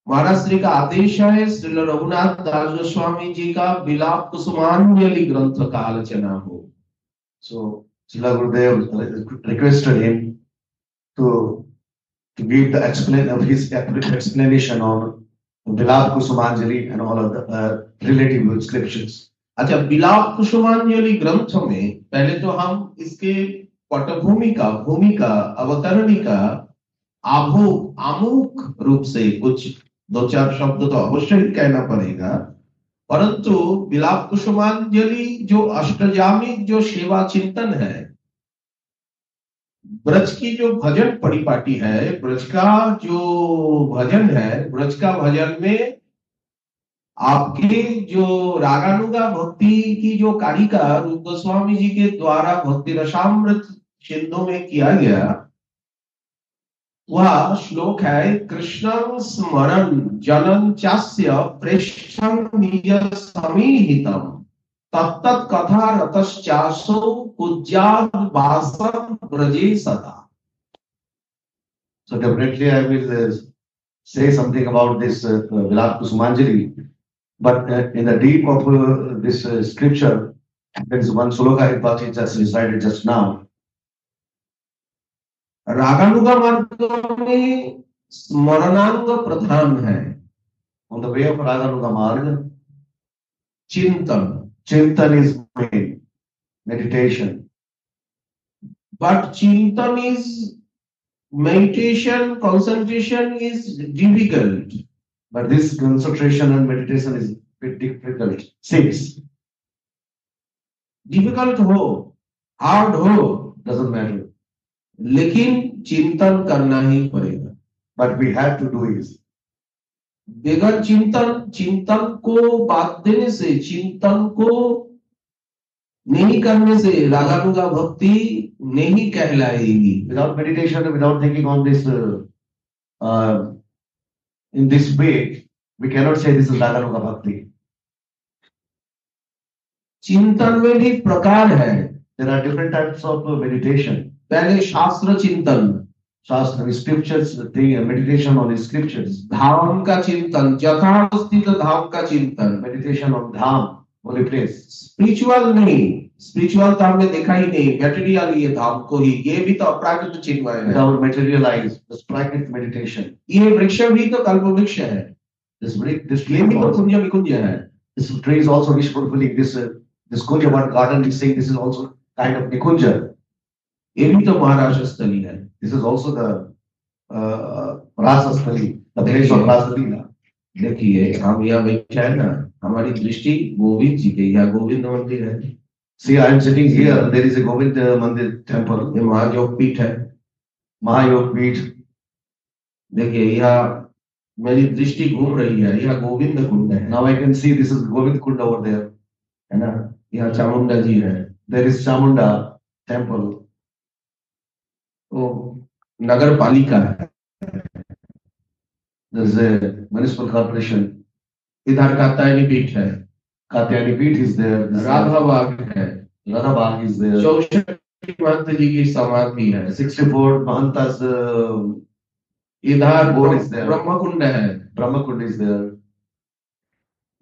महाराज श्री का आदेश है श्रील रघुनाथ दास गोस्वामी जी का विलाप कुसुमांजलि ग्रंथ का आलोचना हो। So Srila Gurudev requested him to give the explanation on Vilap Kusumanjali and all of the relative scriptures. अच्छा, विलाप कुसुमांजलि ग्रंथ में पहले तो हम इसके पटभूमिका, भूमिका, अवतरणिका, आमुख रूप से कुछ दो चार शब्द तो अवश्य ही कहना पड़ेगा। परंतु विलाप कुसुमांजलि जो अष्टजामिक जो सेवा चिंतन है, ब्रज की जो भजन परिपाटी है, ब्रज का जो भजन है, ब्रज का भजन में आपके जो रागानुगा भक्ति की जो कारिका रूप गोस्वामी जी के द्वारा भक्ति रसामृत सिंधु में किया गया, वह श्लोक है कृष्णं स्मरन् जनन चास्य प्रेष्ठं निज समीहितम तत्तत् कथा रतश्चासो पूज्यात् वासं ब्रजे सदा। So definitely I will say something about this Vilap Kusumanjali, but in the deep of this scripture, there is one sloka in Bhakti just recited just now. रागानुगा मार्ग में स्मरणांग प्रधान है। On the way of Raganuga Marg, चिंतन, Chintan is main, meditation. but चिंतन is meditation, concentration is difficult. But this concentration and meditation is bit difficult. 6 difficult हो, hard हो, doesn't matter. लेकिन चिंतन करना ही पड़ेगा। But we have to do is बगैर चिंतन को बात देने से, चिंतन को नहीं करने से रागानुगा भक्ति नहीं कहलाएगी। without meditation, without thinking on this in this way, we cannot say this is Raganuga Bhakti. चिंतन में भी प्रकार है। There are different types of meditation. पहले शास्त्र चिंतन, Shastra, scriptures, the meditation on the scriptures, धाम का चिंतन, यथास्थित धाम का चिंतन, meditation on Dham, holy place. Spiritual नहीं, स्पिरिचुअल तो हमने देखा ही नहीं, मटेरियल ये धाम को ही, ये भी तो अप्राकृत चिन्मय है। Without materialize, this private meditation. ये वृक्ष भी तो कल्प वृक्ष है, This ये भी तो कुंज विकुंज है। this tree is also wish fulfilling. This Kunjavat garden is saying this is also kind of Nikunja. ये भी तो महाराज स्थली है। This is also the Rasasthali, the place of Rasalila. देखिए हम यहाँ बैठे हैं ना, हमारी दृष्टि गोविंद जी के, यहाँ गोविंद मंदिर है। See, I am sitting here. There is a Govind Mandir temple. ये महायोग पीठ है, Mahayog Peeth. देखिए यहाँ मेरी दृष्टि घूम रही है, यहाँ गोविंद कुंड है। Now I can see this is Govind Kund over there. है ना, यहाँ चामुंडा जी है। There is Chamunda temple. तो नगर पालिका है, There is a municipal corporation. इधर कात्यायनी पीठ है, Katyani Peeth is there. Radha बाग है, Radha Bagh is there. 64 महंत जी की समाधि है, 64 Mahantas इधर board is there. ब्रह्म कुंड है, Brahma Kund is there.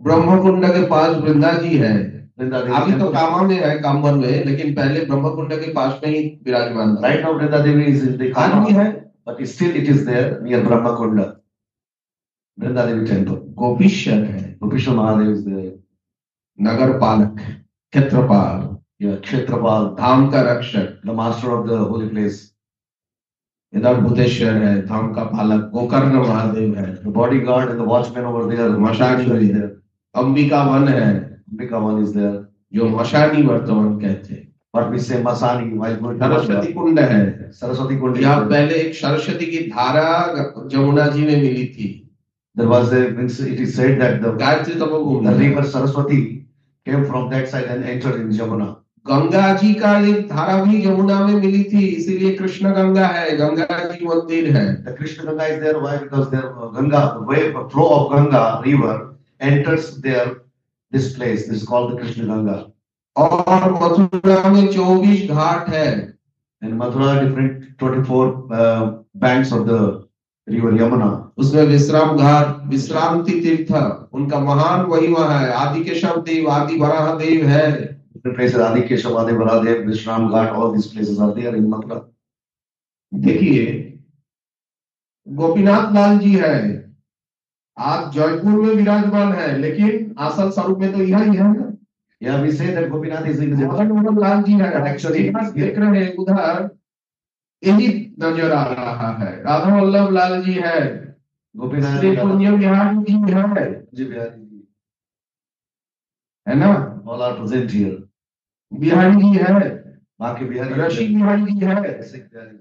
ब्रह्म कुंड के पास वृंदा जी है। Vrinda Devi अभी तो temple. कामा में है, कामवन में, लेकिन पहले ब्रह्म कुंड के पास में ही विराजमान था। Right now Vrinda Devi is in the आज भी Kama, है, but still it is there near Brahma Kunda. Vrinda Devi temple. Gopishwar है, Vipishwa Mahadev is there. नगर पालक, क्षेत्रपाल, Yeah, Kshetrapal, धाम का रक्षक, the master of the holy place. इधर भूतेश्वर है, धाम का पालक, गोकर्ण महादेव है, The bodyguard and the watchman over there. Mashani is there. Ambika one है, Ambika one is there. जो मशानी वर्तमान कहते हैं, What we say Masani, while going to Saraswati कुंड है। Saraswati Kund. is यहाँ there. पहले एक सरस्वती की धारा जमुना जी में मिली थी, There was it is said that the Gayatri तपोभूमि में। river Saraswati came from that side and entered in Jamuna. Ganga ji का एक धारा भी जमुना में मिली थी, इसीलिए कृष्ण गंगा है, गंगा जी मंदिर है। The Krishna Ganga is there. Why? Because there Ganga, the wave, flow of Ganga river enters there. This place, this is called the Krishna Ganga. और मथुरा में 24 घाट है, In Mathura, different 24 banks of the river Yamuna. उसमें विश्राम घाट, विश्रांति तीर्थ, उनका महान महिमा है। आदि केशव देव, आदि वराह देव है। Different places, Adi Keshav, Adi Varadev, Vishram Ghat, all these places are there in Mathura. देखिए, गोपीनाथ लाल जी है, आज जयपुर में विराजमान है, लेकिन असल स्वरूप में तो यह ही है ना। Yeah, we say that Gopinath is in the Radha Lal ji है, But actually- देख रहे हैं उधर यही नजर आ रहा है। राधा वल्लभ लाल जी है, Gopinath श्री कुंज बिहारी जी है, Ji Bihari ji. है ना, All are present here. Bihari ji है, Baki Bihari. ऋषि बिहारी जी है, Rasik Bihari.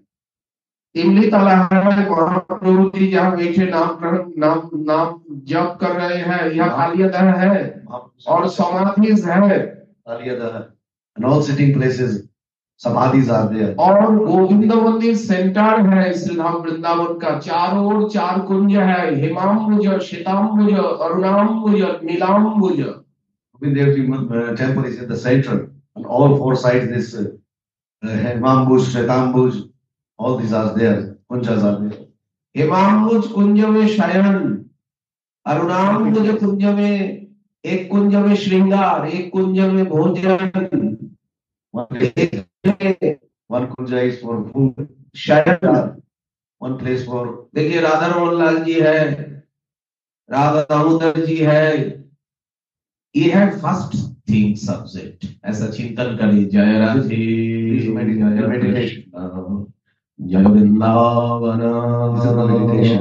इमली ताला है, महाप्रभु जी जहाँ बैठे नाम नाम जप कर रहे हैं, यह कालियदह है और समाधि है। Aliyada. And all sitting places, samadhis are there. और गोविंद मंदिर सेंटर है श्री धाम वृंदावन का। चारों ओर 4 कुंज है, हेमाम्बुज, श्वेताम्बुज, अरुणाम्बुज, नीलाम्बुज। Govindev temple is in the center. On all 4 sides, this Hemambuj, Shwetambuj, all these are there. Kunjas are there. हेमाम्बुज कुंज में शयन, अरुणाम्बुज कुंज में, एक कुंज में श्रृंगार, एक कुंज में भोजन, One kunja is for food. शयन। One place for देखिए राधा रमन लाल जी है, राधा दामोदर जी है, ये है फर्स्ट थीम सब्जेक्ट। ऐसा चिंतन करिए। जय राधे, This is meditation. जय Vrindavan. This is the meditation.